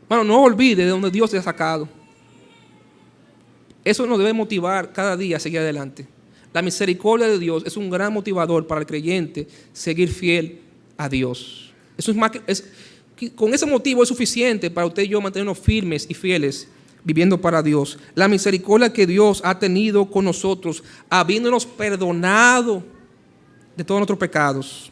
Hermano, no olvide de donde Dios te ha sacado. Eso nos debe motivar cada día a seguir adelante. La misericordia de Dios es un gran motivador para el creyente seguir fiel a Dios. Eso con ese motivo es suficiente para usted y yo mantenernos firmes y fieles viviendo para Dios. La misericordia que Dios ha tenido con nosotros, habiéndonos perdonado de todos nuestros pecados.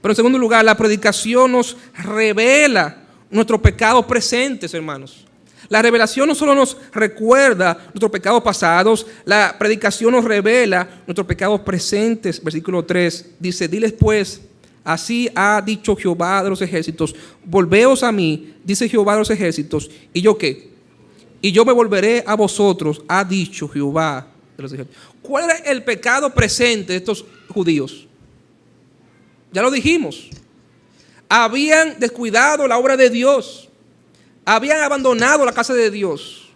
Pero en segundo lugar, la predicación nos revela nuestros pecados presentes, hermanos. La revelación no solo nos recuerda nuestros pecados pasados, la predicación nos revela nuestros pecados presentes. Versículo 3 dice, diles pues, así ha dicho Jehová de los ejércitos, volveos a mí, dice Jehová de los ejércitos, ¿y yo qué? Y yo me volveré a vosotros, ha dicho Jehová de los ejércitos. ¿Cuál era el pecado presente de estos judíos? Ya lo dijimos. Habían descuidado la obra de Dios. Habían abandonado la casa de Dios.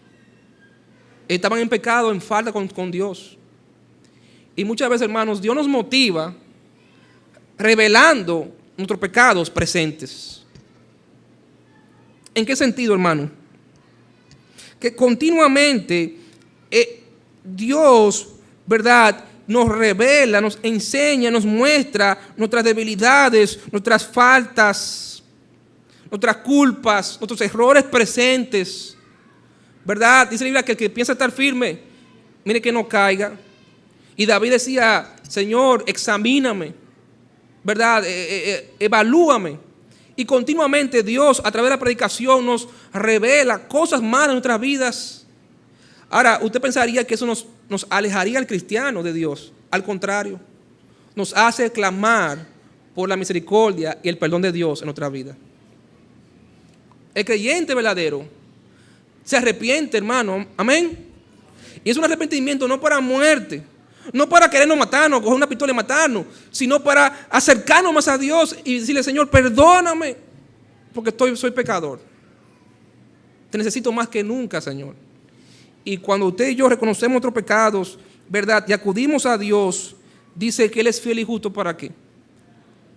Estaban en pecado, en falta con Dios. Y muchas veces, hermanos, Dios nos motiva revelando nuestros pecados presentes. ¿En qué sentido, hermano? Que continuamente Dios, ¿verdad?, nos revela, nos enseña, nos muestra nuestras debilidades, nuestras faltas, nuestras culpas, nuestros errores presentes, ¿verdad? Dice la Biblia que el que piensa estar firme, mire que no caiga. Y David decía, Señor, examíname, ¿verdad? Evalúame. Y continuamente Dios, a través de la predicación, nos revela cosas malas en nuestras vidas. Ahora, usted pensaría que eso nos alejaría al cristiano de Dios. Al contrario, nos hace clamar por la misericordia y el perdón de Dios en nuestra vida. El creyente verdadero se arrepiente, hermano. Amén. Y es un arrepentimiento no para muerte, no para querernos matarnos, coger una pistola y matarnos, sino para acercarnos más a Dios y decirle, Señor, perdóname, porque soy pecador. Te necesito más que nunca, Señor. Y cuando usted y yo reconocemos nuestros pecados, ¿verdad?, y acudimos a Dios, dice que Él es fiel y justo, ¿para qué?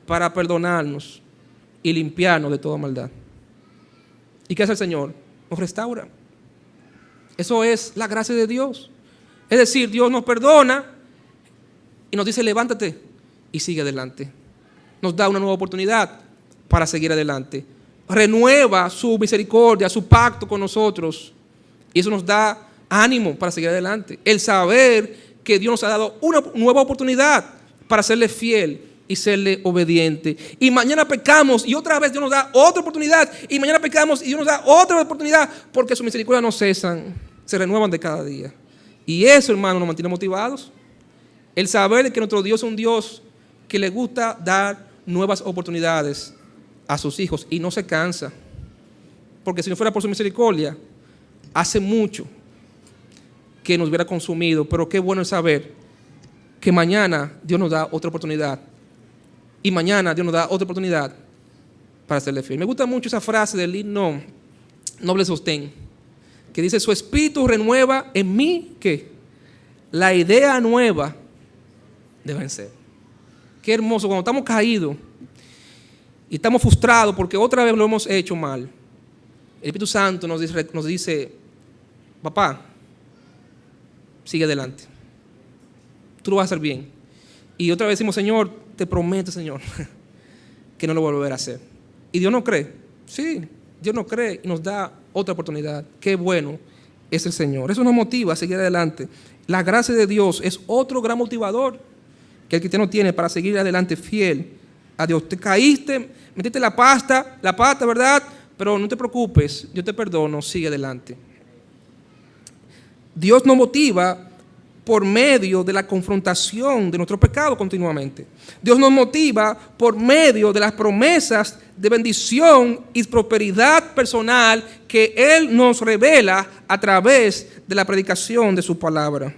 Para perdonarnos y limpiarnos de toda maldad. ¿Y qué hace el Señor? Nos restaura. Eso es la gracia de Dios. Es decir, Dios nos perdona y nos dice, levántate y sigue adelante. Nos da una nueva oportunidad para seguir adelante. Renueva su misericordia, su pacto con nosotros. Y eso nos da ánimo para seguir adelante. El saber que Dios nos ha dado una nueva oportunidad para serle fiel y serle obediente. Y mañana pecamos y otra vez Dios nos da otra oportunidad. Y mañana pecamos y Dios nos da otra oportunidad, porque sus misericordias no cesan, se renuevan de cada día. Y eso, hermano, nos mantiene motivados. El saber de que nuestro Dios es un Dios que le gusta dar nuevas oportunidades a sus hijos y no se cansa. Porque si no fuera por su misericordia, hace mucho que nos hubiera consumido. Pero qué bueno es saber que mañana Dios nos da otra oportunidad. Y mañana Dios nos da otra oportunidad para serle fiel. Me gusta mucho esa frase del himno Noble Sostén, que dice, su espíritu renueva en mí, ¿qué? La idea nueva de vencer. Qué hermoso, cuando estamos caídos y estamos frustrados porque otra vez lo hemos hecho mal, el Espíritu Santo nos dice, papá, sigue adelante. Tú lo vas a hacer bien. Y otra vez decimos, Señor, te prometo, Señor, que no lo voy a volver a hacer. Y Dios no cree. Sí, Dios no cree y nos da otra oportunidad. Qué bueno es el Señor. Eso nos motiva a seguir adelante. La gracia de Dios es otro gran motivador que el cristiano tiene para seguir adelante fiel a Dios. Te caíste, metiste la pata, ¿verdad? Pero no te preocupes, yo te perdono, sigue adelante. Dios nos motiva por medio de la confrontación de nuestro pecado continuamente. Dios nos motiva por medio de las promesas de bendición y prosperidad personal que Él nos revela a través de la predicación de su palabra.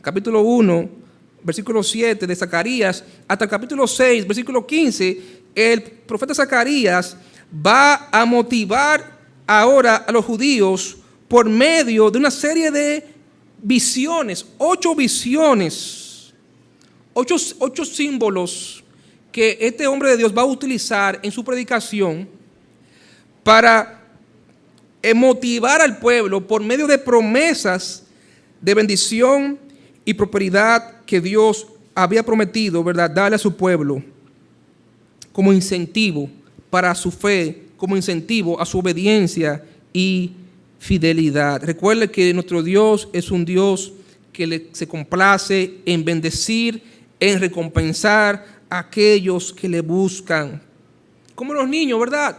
Capítulo 1, versículo 7 de Zacarías, hasta el capítulo 6, versículo 15, el profeta Zacarías va a motivar ahora a los judíos por medio de una serie de visiones, 8 visiones, 8 símbolos que este hombre de Dios va a utilizar en su predicación para motivar al pueblo por medio de promesas de bendición y prosperidad que Dios había prometido, ¿verdad?, darle a su pueblo como incentivo para su fe, como incentivo a su obediencia y fidelidad. Recuerde que nuestro Dios es un Dios que se complace en bendecir, en recompensar a aquellos que le buscan. Como los niños, ¿verdad?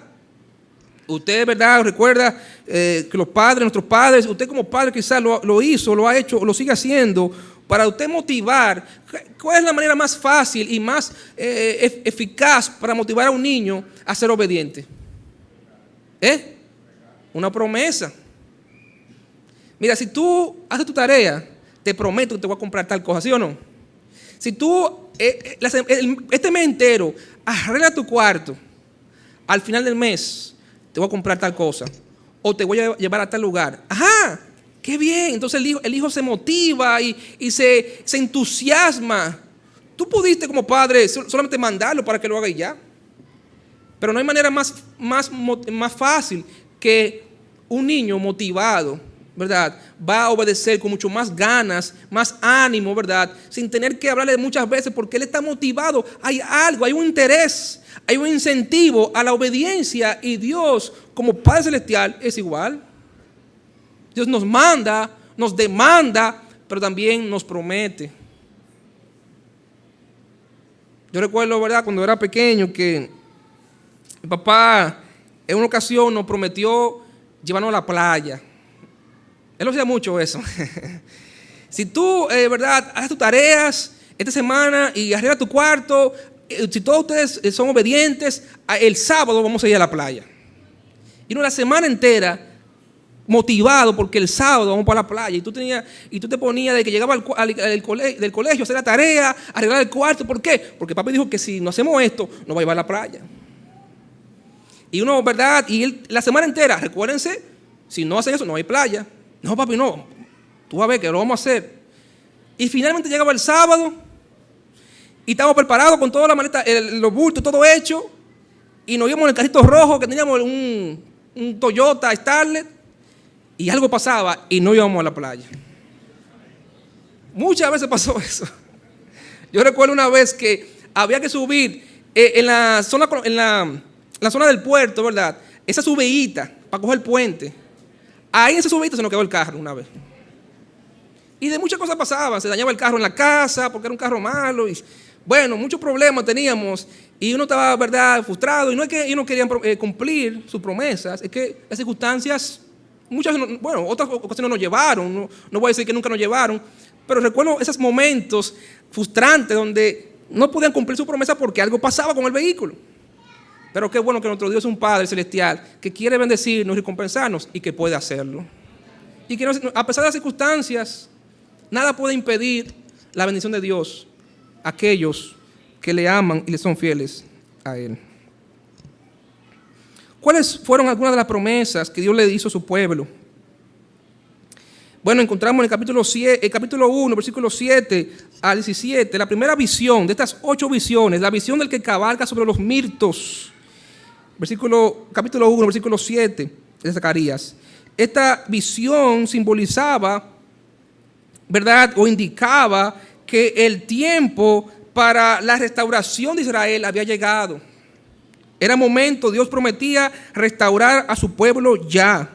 Usted, ¿verdad?, recuerda que los padres, nuestros padres, usted como padre quizás lo hizo, lo ha hecho, lo sigue haciendo, para usted motivar. ¿Cuál es la manera más fácil y más eficaz para motivar a un niño a ser obediente? Una promesa. Mira, si tú haces tu tarea, te prometo que te voy a comprar tal cosa, ¿sí o no? Si tú, este mes entero, arregla tu cuarto, al final del mes te voy a comprar tal cosa, o te voy a llevar a tal lugar. Ajá, ¡Qué bien! Entonces el hijo se motiva y se entusiasma. Tú pudiste como padre solamente mandarlo para que lo haga y ya. Pero no hay manera más fácil que un niño motivado, ¿verdad?, va a obedecer con mucho más ganas, más ánimo, ¿verdad?, sin tener que hablarle muchas veces, porque él está motivado. Hay algo, hay un interés, hay un incentivo a la obediencia, y Dios, como Padre Celestial, es igual. Dios nos manda, nos demanda, pero también nos promete. Yo recuerdo, ¿verdad?, cuando era pequeño, que mi papá en una ocasión nos prometió llevarnos a la playa. Él hacía mucho eso. Si tú, ¿verdad?, haces tus tareas esta semana y arreglas tu cuarto, si todos ustedes son obedientes, el sábado vamos a ir a la playa. Y no, la semana entera motivado porque el sábado vamos para la playa, y tú te ponías de que llegaba del colegio a hacer la tarea, arreglar el cuarto. ¿Por qué? Porque papi dijo que si no hacemos esto, no va a llevar a la playa. Y uno, ¿verdad? Y la semana entera, recuérdense, si no hacen eso, no hay playa. No, papi, no. Tú vas a ver que lo vamos a hacer. Y finalmente llegaba el sábado y estábamos preparados con toda la maleta, los bultos, todo hecho. Y nos íbamos en el carrito rojo que teníamos un Toyota Starlet. Y algo pasaba y no íbamos a la playa. Muchas veces pasó eso. Yo recuerdo una vez que había que subir en la zona del puerto, ¿verdad?, esa subidita para coger el puente. Ahí en esa subidita se nos quedó el carro una vez. Y de muchas cosas pasaban. Se dañaba el carro en la casa porque era un carro malo. Y bueno, muchos problemas teníamos. Y uno estaba, ¿verdad?, frustrado. Y no es que ellos no querían cumplir sus promesas. Es que las circunstancias, otras ocasiones nos llevaron. No voy a decir que nunca nos llevaron. Pero recuerdo esos momentos frustrantes donde no podían cumplir su promesa porque algo pasaba con el vehículo. Pero qué bueno que nuestro Dios es un Padre Celestial que quiere bendecirnos y recompensarnos, y que puede hacerlo. Y que a pesar de las circunstancias, nada puede impedir la bendición de Dios a aquellos que le aman y le son fieles a Él. ¿Cuáles fueron algunas de las promesas que Dios le hizo a su pueblo? Bueno, encontramos en el capítulo 1, versículos 7 al 17, la primera visión de estas 8 visiones, la visión del que cabalga sobre los mirtos. Capítulo 1, versículo 7 de Zacarías. Esta visión simbolizaba, ¿verdad?, o indicaba que el tiempo para la restauración de Israel había llegado. Era momento, Dios prometía restaurar a su pueblo ya.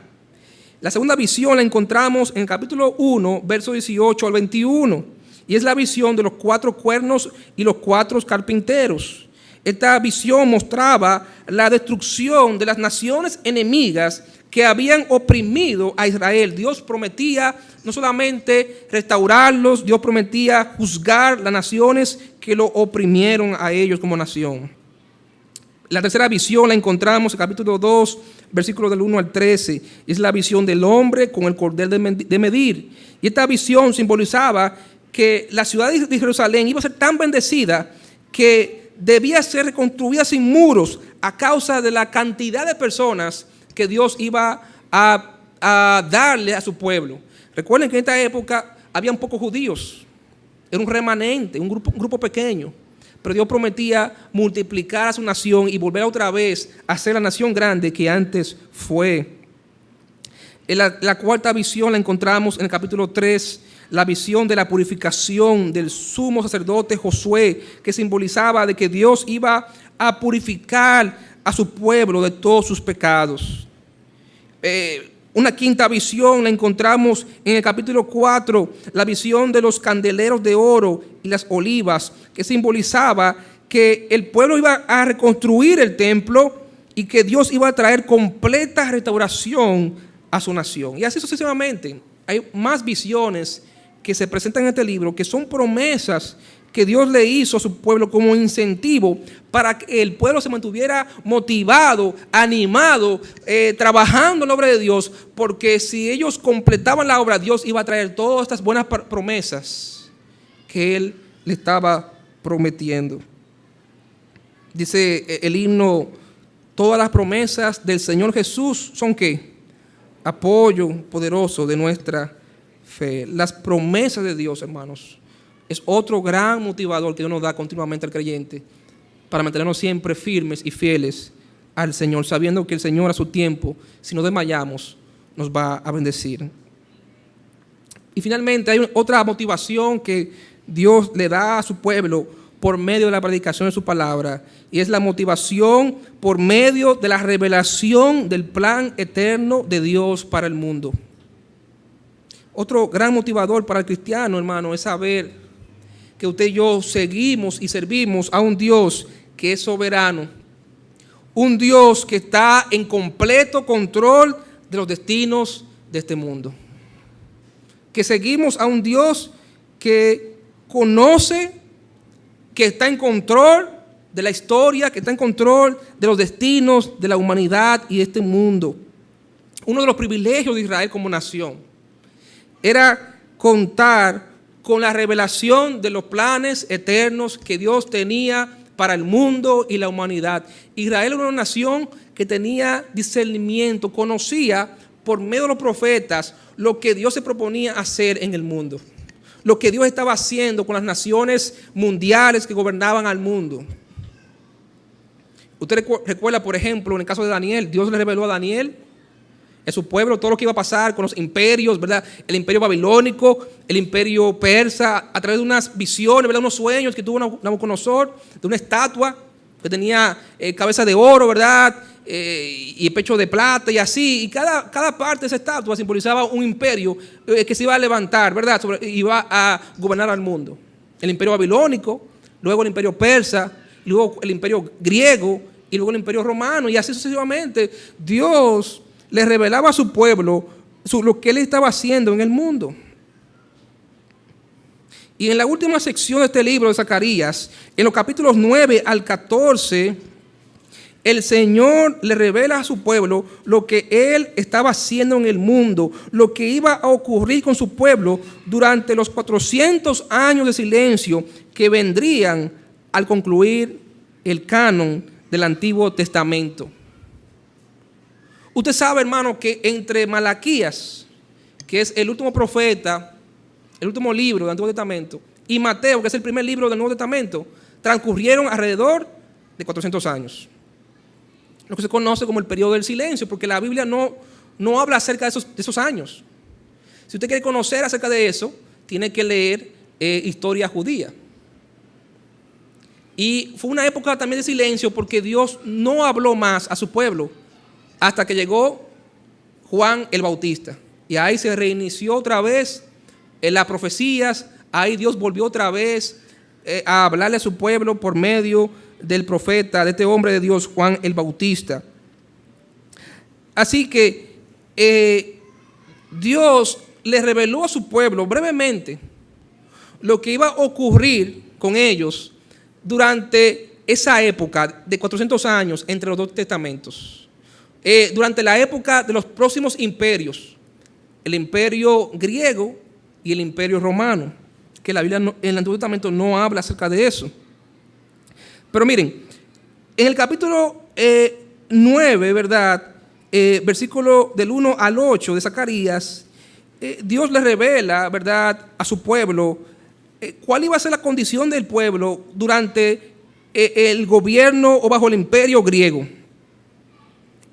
La segunda visión la encontramos en el capítulo 1, versos 18 al 21. Y es la visión de los 4 cuernos y los 4 carpinteros. Esta visión mostraba la destrucción de las naciones enemigas que habían oprimido a Israel. Dios prometía no solamente restaurarlos, Dios prometía juzgar las naciones que lo oprimieron a ellos como nación. La tercera visión la encontramos en el capítulo 2, versículos del 1 al 13. Es la visión del hombre con el cordel de medir. Y esta visión simbolizaba que la ciudad de Jerusalén iba a ser tan bendecida que debía ser reconstruida sin muros a causa de la cantidad de personas que Dios iba a darle a su pueblo. Recuerden que en esta época había pocos judíos. Era un remanente, un grupo pequeño. Pero Dios prometía multiplicar a su nación y volver otra vez a ser la nación grande que antes fue. La cuarta visión la encontramos en el capítulo 3, la visión de la purificación del sumo sacerdote Josué, que simbolizaba de que Dios iba a purificar a su pueblo de todos sus pecados. Una quinta visión la encontramos en el capítulo 4, la visión de los candeleros de oro y las olivas, que simbolizaba que el pueblo iba a reconstruir el templo y que Dios iba a traer completa restauración a su nación. Y así sucesivamente. Hay más visiones que se presentan en este libro, que son promesas que Dios le hizo a su pueblo como incentivo para que el pueblo se mantuviera motivado, animado, trabajando en la obra de Dios, porque si ellos completaban la obra, Dios iba a traer todas estas buenas promesas que Él le estaba prometiendo. Dice el himno: todas las promesas del Señor Jesús son ¿qué? Apoyo poderoso de nuestra fe. Las promesas de Dios, hermanos, es otro gran motivador que Dios nos da continuamente al creyente para mantenernos siempre firmes y fieles al Señor, sabiendo que el Señor a su tiempo, si no desmayamos, nos va a bendecir. Y finalmente hay otra motivación que Dios le da a su pueblo por medio de la predicación de su palabra, y es la motivación por medio de la revelación del plan eterno de Dios para el mundo. Otro gran motivador para el cristiano, hermano, es saber que usted y yo seguimos y servimos a un Dios que es soberano, un Dios que está en completo control de los destinos de este mundo. Que seguimos a un Dios que conoce, que está en control de la historia, que está en control de los destinos de la humanidad y de este mundo. Uno de los privilegios de Israel como nación era contar con la revelación de los planes eternos que Dios tenía para el mundo y la humanidad. Israel era una nación que tenía discernimiento, conocía por medio de los profetas lo que Dios se proponía hacer en el mundo, lo que Dios estaba haciendo con las naciones mundiales que gobernaban al mundo. Usted recuerda, por ejemplo, en el caso de Daniel, Dios le reveló a Daniel, a su pueblo, todo lo que iba a pasar con los imperios, ¿verdad? El imperio babilónico, el imperio persa, a través de unas visiones, ¿verdad? Unos sueños que tuvo Nabucodonosor, de una estatua que tenía cabeza de oro, ¿verdad? Y pecho de plata y así. Y cada parte de esa estatua simbolizaba un imperio que se iba a levantar, ¿verdad? Iba a gobernar al mundo. El imperio babilónico, luego el imperio persa, luego el imperio griego y luego el imperio romano. Y así sucesivamente. Dios le revelaba a su pueblo lo que él estaba haciendo en el mundo. Y en la última sección de este libro de Zacarías, en los capítulos 9 al 14, el Señor le revela a su pueblo lo que él estaba haciendo en el mundo, lo que iba a ocurrir con su pueblo durante los 400 años de silencio que vendrían al concluir el canon del Antiguo Testamento. Usted sabe, hermano, que entre Malaquías, que es el último profeta, el último libro del Antiguo Testamento, y Mateo, que es el primer libro del Nuevo Testamento, transcurrieron alrededor de 400 años. Lo que se conoce como el periodo del silencio, porque la Biblia no habla acerca de esos años. Si usted quiere conocer acerca de eso, tiene que leer historia judía. Y fue una época también de silencio porque Dios no habló más a su pueblo hasta que llegó Juan el Bautista. Y ahí se reinició otra vez en las profecías. Ahí Dios volvió otra vez a hablarle a su pueblo por medio del profeta, de este hombre de Dios, Juan el Bautista. Así que Dios le reveló a su pueblo brevemente lo que iba a ocurrir con ellos durante esa época de 400 años entre los dos testamentos. Durante la época de los próximos imperios, el imperio griego y el imperio romano, que la Biblia en el Antiguo Testamento no habla acerca de eso. Pero miren, en el capítulo 9, ¿verdad? Versículo del 1 al 8 de Zacarías, Dios le revela, ¿verdad?, a su pueblo cuál iba a ser la condición del pueblo durante el gobierno o bajo el imperio griego.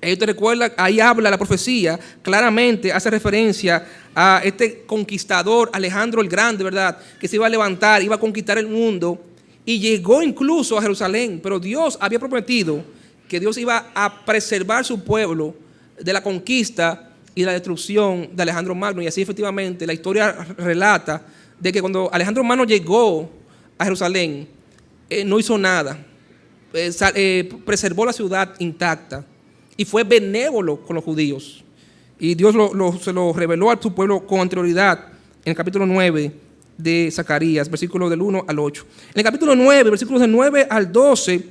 Ahí te recuerda, ahí habla la profecía, claramente hace referencia a este conquistador Alejandro el Grande, ¿verdad?, que se iba a levantar, iba a conquistar el mundo y llegó incluso a Jerusalén, pero Dios había prometido que Dios iba a preservar su pueblo de la conquista y la destrucción de Alejandro Magno. Y así efectivamente la historia relata de que cuando Alejandro Magno llegó a Jerusalén, no hizo nada, preservó la ciudad intacta y fue benévolo con los judíos. Y Dios se lo reveló a su pueblo con anterioridad en el capítulo 9 de Zacarías, versículos del 1 al 8. En el capítulo 9, versículos del 9 al 12,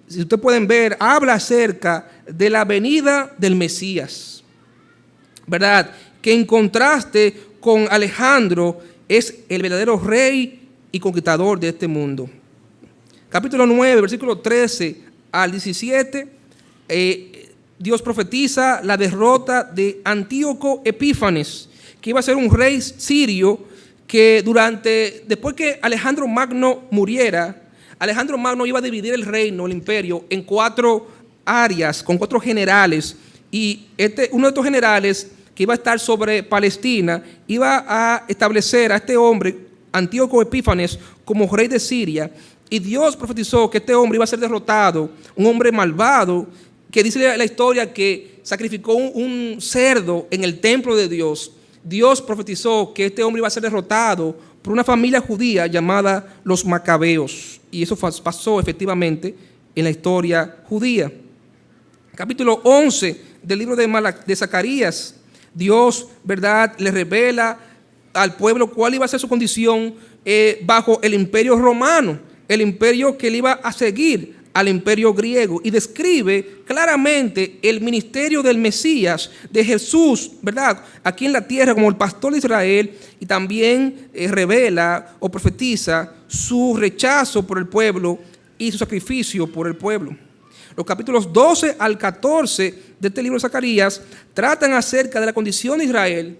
si ustedes pueden ver, habla acerca de la venida del Mesías, ¿verdad? Que en contraste con Alejandro es el verdadero rey y conquistador de este mundo. Capítulo 9, versículo 13 al 17, Dios profetiza la derrota de Antíoco Epífanes, que iba a ser un rey sirio que después que Alejandro Magno muriera, Alejandro Magno iba a dividir el reino, el imperio, en 4 áreas, con 4 generales. Y uno de estos generales, que iba a estar sobre Palestina, iba a establecer a este hombre, Antíoco Epífanes, como rey de Siria. Y Dios profetizó que este hombre iba a ser derrotado, un hombre malvado, que dice la historia que sacrificó un cerdo en el templo de Dios. Dios profetizó que este hombre iba a ser derrotado por una familia judía llamada los Macabeos. Y eso pasó efectivamente en la historia judía. Capítulo 11 del libro de Zacarías, Dios, ¿verdad?, le revela al pueblo cuál iba a ser su condición bajo el imperio romano, el imperio que le iba a seguir al imperio griego, y describe claramente el ministerio del Mesías, de Jesús, ¿verdad?, aquí en la tierra como el pastor de Israel, y también revela o profetiza su rechazo por el pueblo y su sacrificio por el pueblo. Los capítulos 12 al 14 de este libro de Zacarías tratan acerca de la condición de Israel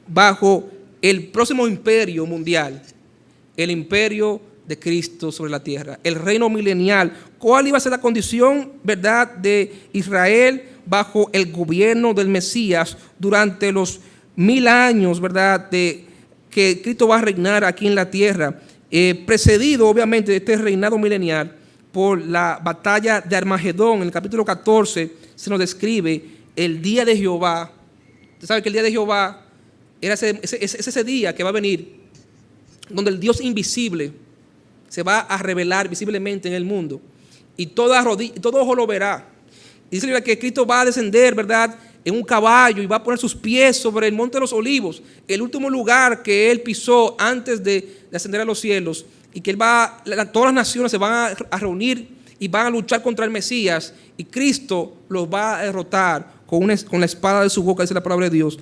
bajo el próximo imperio mundial, el imperio de Cristo sobre la tierra, el reino milenial. ¿Cuál iba a ser la condición, verdad, de Israel bajo el gobierno del Mesías durante los 1000 años, verdad, de que Cristo va a reinar aquí en la tierra, precedido obviamente de este reinado milenial por la batalla de Armagedón? En el capítulo 14 se nos describe el día de Jehová. Usted sabe que el día de Jehová era ese día que va a venir, donde el Dios invisible se va a revelar visiblemente en el mundo, y todo ojo lo verá. Y dice que Cristo va a descender, ¿verdad?, en un caballo, y va a poner sus pies sobre el monte de los olivos, el último lugar que él pisó antes de ascender a los cielos, y que todas las naciones se van a reunir y van a luchar contra el Mesías, y Cristo los va a derrotar con la espada de su boca, dice la palabra de Dios,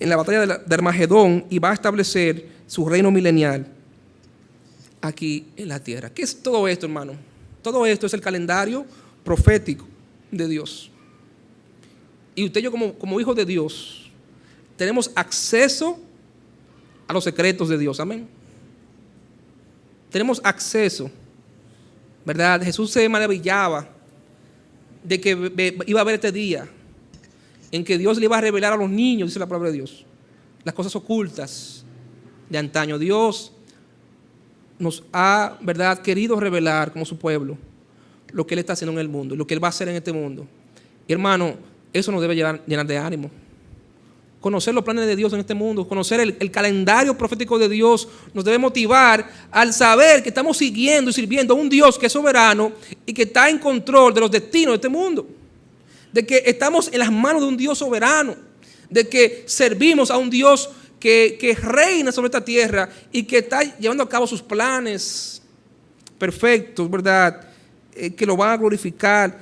en la batalla de Armagedón, y va a establecer su reino milenial aquí en la tierra. ¿Qué es todo esto, hermano? Todo esto es el calendario profético de Dios. Y usted y yo, como hijos de Dios, tenemos acceso a los secretos de Dios. Amén. Tenemos acceso, ¿verdad? Jesús se maravillaba de que iba a haber este día en que Dios le iba a revelar a los niños, dice la palabra de Dios, las cosas ocultas de antaño. Dios nos ha, ¿verdad?, querido revelar como su pueblo lo que Él está haciendo en el mundo, lo que Él va a hacer en este mundo. Y hermano, eso nos debe llenar de ánimo. Conocer los planes de Dios en este mundo, conocer el calendario profético de Dios, nos debe motivar al saber que estamos siguiendo y sirviendo a un Dios que es soberano y que está en control de los destinos de este mundo. De que estamos en las manos de un Dios soberano, de que servimos a un Dios que reina sobre esta tierra y que está llevando a cabo sus planes perfectos, ¿verdad?, que lo van a glorificar.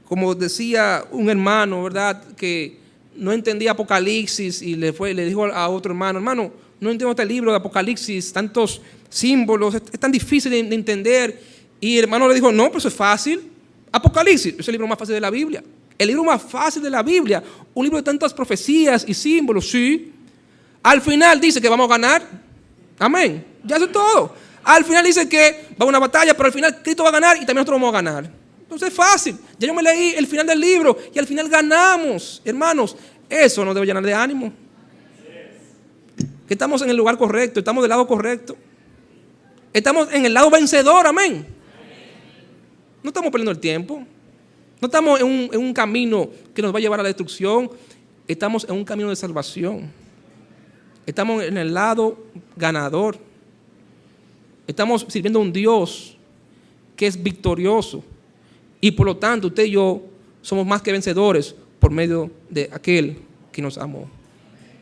Como decía un hermano, ¿verdad?, que no entendía Apocalipsis y le dijo a otro hermano, no entiendo este libro de Apocalipsis, tantos símbolos, es tan difícil de entender. Y el hermano le dijo, no, pero eso es fácil. Apocalipsis es el libro más fácil de la Biblia. El libro más fácil de la Biblia, un libro de tantas profecías y símbolos, sí. Al final dice que vamos a ganar. Amén. Ya eso es todo. Al final dice que va a haber una batalla, pero al final Cristo va a ganar y también nosotros vamos a ganar. Entonces es fácil. Ya yo me leí el final del libro y al final ganamos. Hermanos, eso nos debe llenar de ánimo. Que estamos en el lugar correcto, estamos del lado correcto. Estamos en el lado vencedor, amén. No estamos perdiendo el tiempo. No estamos en un camino que nos va a llevar a la destrucción. Estamos en un camino de salvación. Estamos en el lado ganador. Estamos sirviendo a un Dios que es victorioso. Y por lo tanto, usted y yo somos más que vencedores por medio de aquel que nos amó.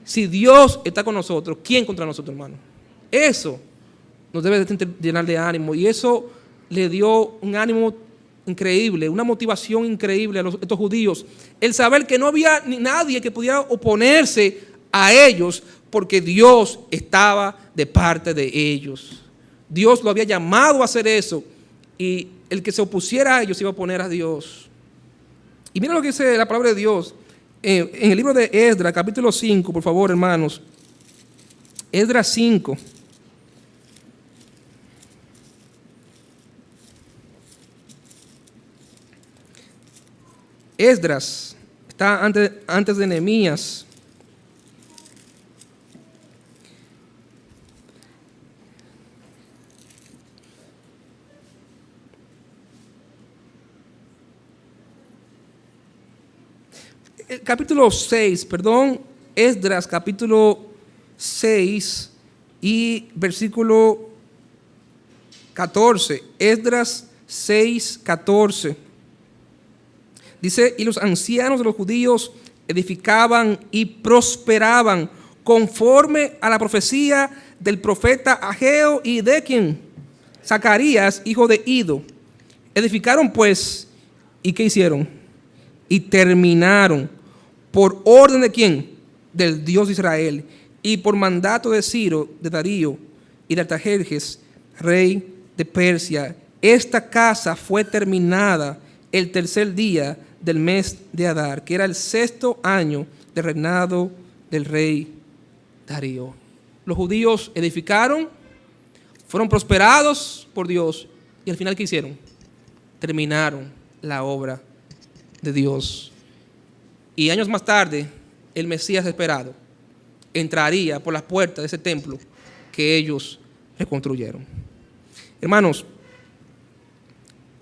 Si Dios está con nosotros, ¿quién contra nosotros, hermano? Eso nos debe llenar de ánimo. Y eso le dio un ánimo increíble, una motivación increíble a estos judíos. El saber que no había ni nadie que pudiera oponerse a ellos porque Dios estaba de parte de ellos. Dios lo había llamado a hacer eso. Y el que se opusiera a ellos se iba a oponer a Dios. Y mira lo que dice la palabra de Dios en el libro de Esdras, capítulo 5, por favor, hermanos. Esdras 5. Esdras está antes de Nehemías. Capítulo 6, perdón, Esdras capítulo 6 y versículo 14. Esdras 6, 14. Dice, y los ancianos de los judíos edificaban y prosperaban conforme a la profecía del profeta Ageo y de quien Zacarías, hijo de Ido. Edificaron pues, ¿y qué hicieron? Y terminaron. ¿Por orden de quién? Del Dios de Israel. Y por mandato de Ciro, de Darío y de Artajerjes, rey de Persia. Esta casa fue terminada el tercer día del mes de Adar, que era el 6º año del reinado del rey Darío. Los judíos edificaron, fueron prosperados por Dios. ¿Y al final qué hicieron? Terminaron la obra de Dios. Y años más tarde, el Mesías esperado entraría por las puertas de ese templo que ellos reconstruyeron. Hermanos,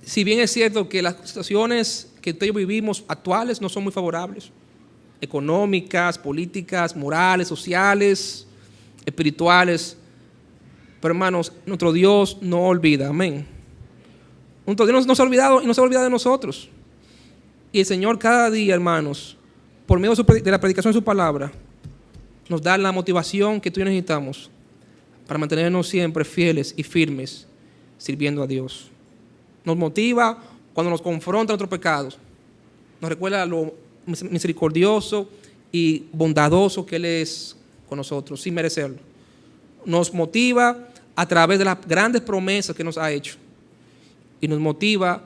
si bien es cierto que las situaciones que todos vivimos actuales no son muy favorables, económicas, políticas, morales, sociales, espirituales, pero hermanos, nuestro Dios no olvida, amén. Nuestro Dios no se ha olvidado y no se ha olvidado de nosotros. Y el Señor cada día, hermanos, por medio de la predicación de su palabra, nos da la motivación que tú y yo necesitamos para mantenernos siempre fieles y firmes sirviendo a Dios. Nos motiva cuando nos confronta nuestros pecados. Nos recuerda lo misericordioso y bondadoso que Él es con nosotros, sin merecerlo. Nos motiva a través de las grandes promesas que nos ha hecho. Y nos motiva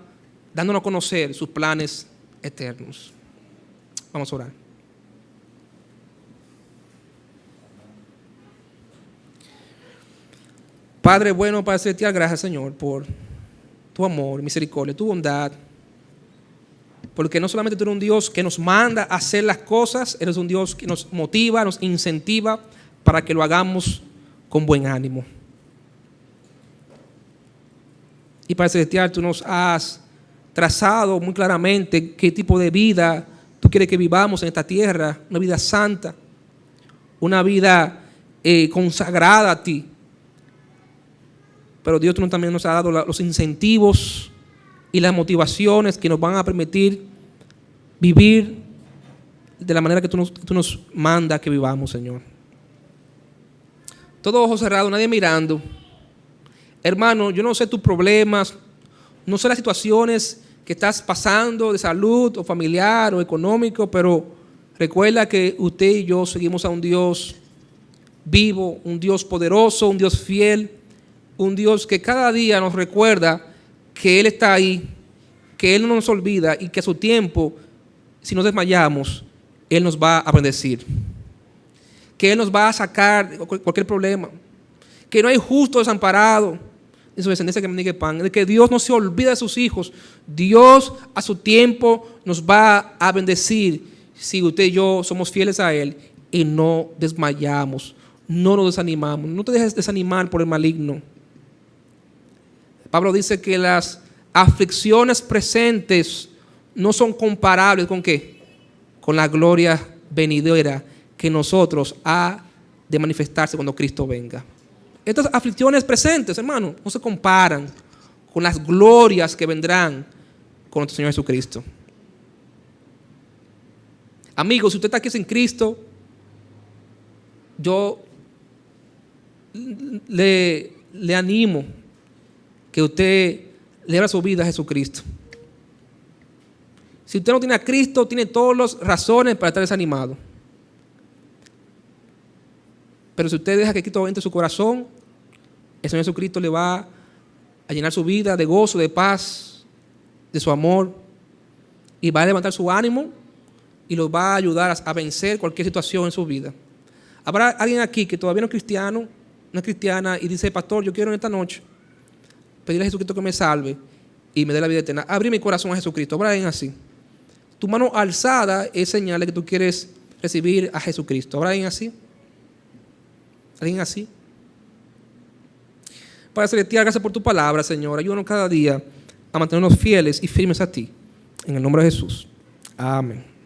dándonos a conocer sus planes eternos. Vamos a orar. Padre bueno, Padre celestial, gracias, Señor, por tu amor, misericordia, tu bondad. Porque no solamente tú eres un Dios que nos manda a hacer las cosas, eres un Dios que nos motiva, nos incentiva para que lo hagamos con buen ánimo. Y Padre celestial, tú nos has trazado muy claramente qué tipo de vida tú quieres que vivamos en esta tierra, una vida santa, una vida consagrada a ti. Pero Dios tú también nos ha dado los incentivos y las motivaciones que nos van a permitir vivir de la manera que tú nos mandas que vivamos, Señor. Todo ojo cerrado, nadie mirando. Hermano, yo no sé tus problemas, no sé las situaciones que estás pasando de salud o familiar o económico, pero recuerda que usted y yo seguimos a un Dios vivo, un Dios poderoso, un Dios fiel, un Dios que cada día nos recuerda que Él está ahí, que Él no nos olvida y que a su tiempo, si nos desmayamos, Él nos va a bendecir, que Él nos va a sacar de cualquier problema, que no hay justo desamparado en su descendencia que mendigue pan, de que Dios no se olvida de sus hijos. Dios a su tiempo nos va a bendecir si usted y yo somos fieles a Él y no desmayamos, no nos desanimamos. No te dejes desanimar por el maligno. Pablo dice que las aflicciones presentes no son comparables ¿con qué? Con la gloria venidera que nosotros ha de manifestarse cuando Cristo venga. Estas aflicciones presentes, hermano, no se comparan con las glorias que vendrán con nuestro Señor Jesucristo. Amigos, si usted está aquí sin Cristo, yo le animo que usted le abra su vida a Jesucristo. Si usted no tiene a Cristo, tiene todas las razones para estar desanimado. Pero si usted deja que Cristo entre en su corazón, el Señor Jesucristo le va a llenar su vida de gozo, de paz, de su amor, y va a levantar su ánimo y los va a ayudar a vencer cualquier situación en su vida. Habrá alguien aquí que todavía no es cristiano, no es cristiana y dice, pastor, yo quiero en esta noche pedirle a Jesucristo que me salve y me dé la vida eterna. Abrir mi corazón a Jesucristo. Habrá alguien así. Tu mano alzada es señal de que tú quieres recibir a Jesucristo. ¿Habrá alguien así? ¿Alguien así? Padre celestial, gracias por tu palabra, Señor. Ayúdanos cada día a mantenernos fieles y firmes a ti. En el nombre de Jesús. Amén.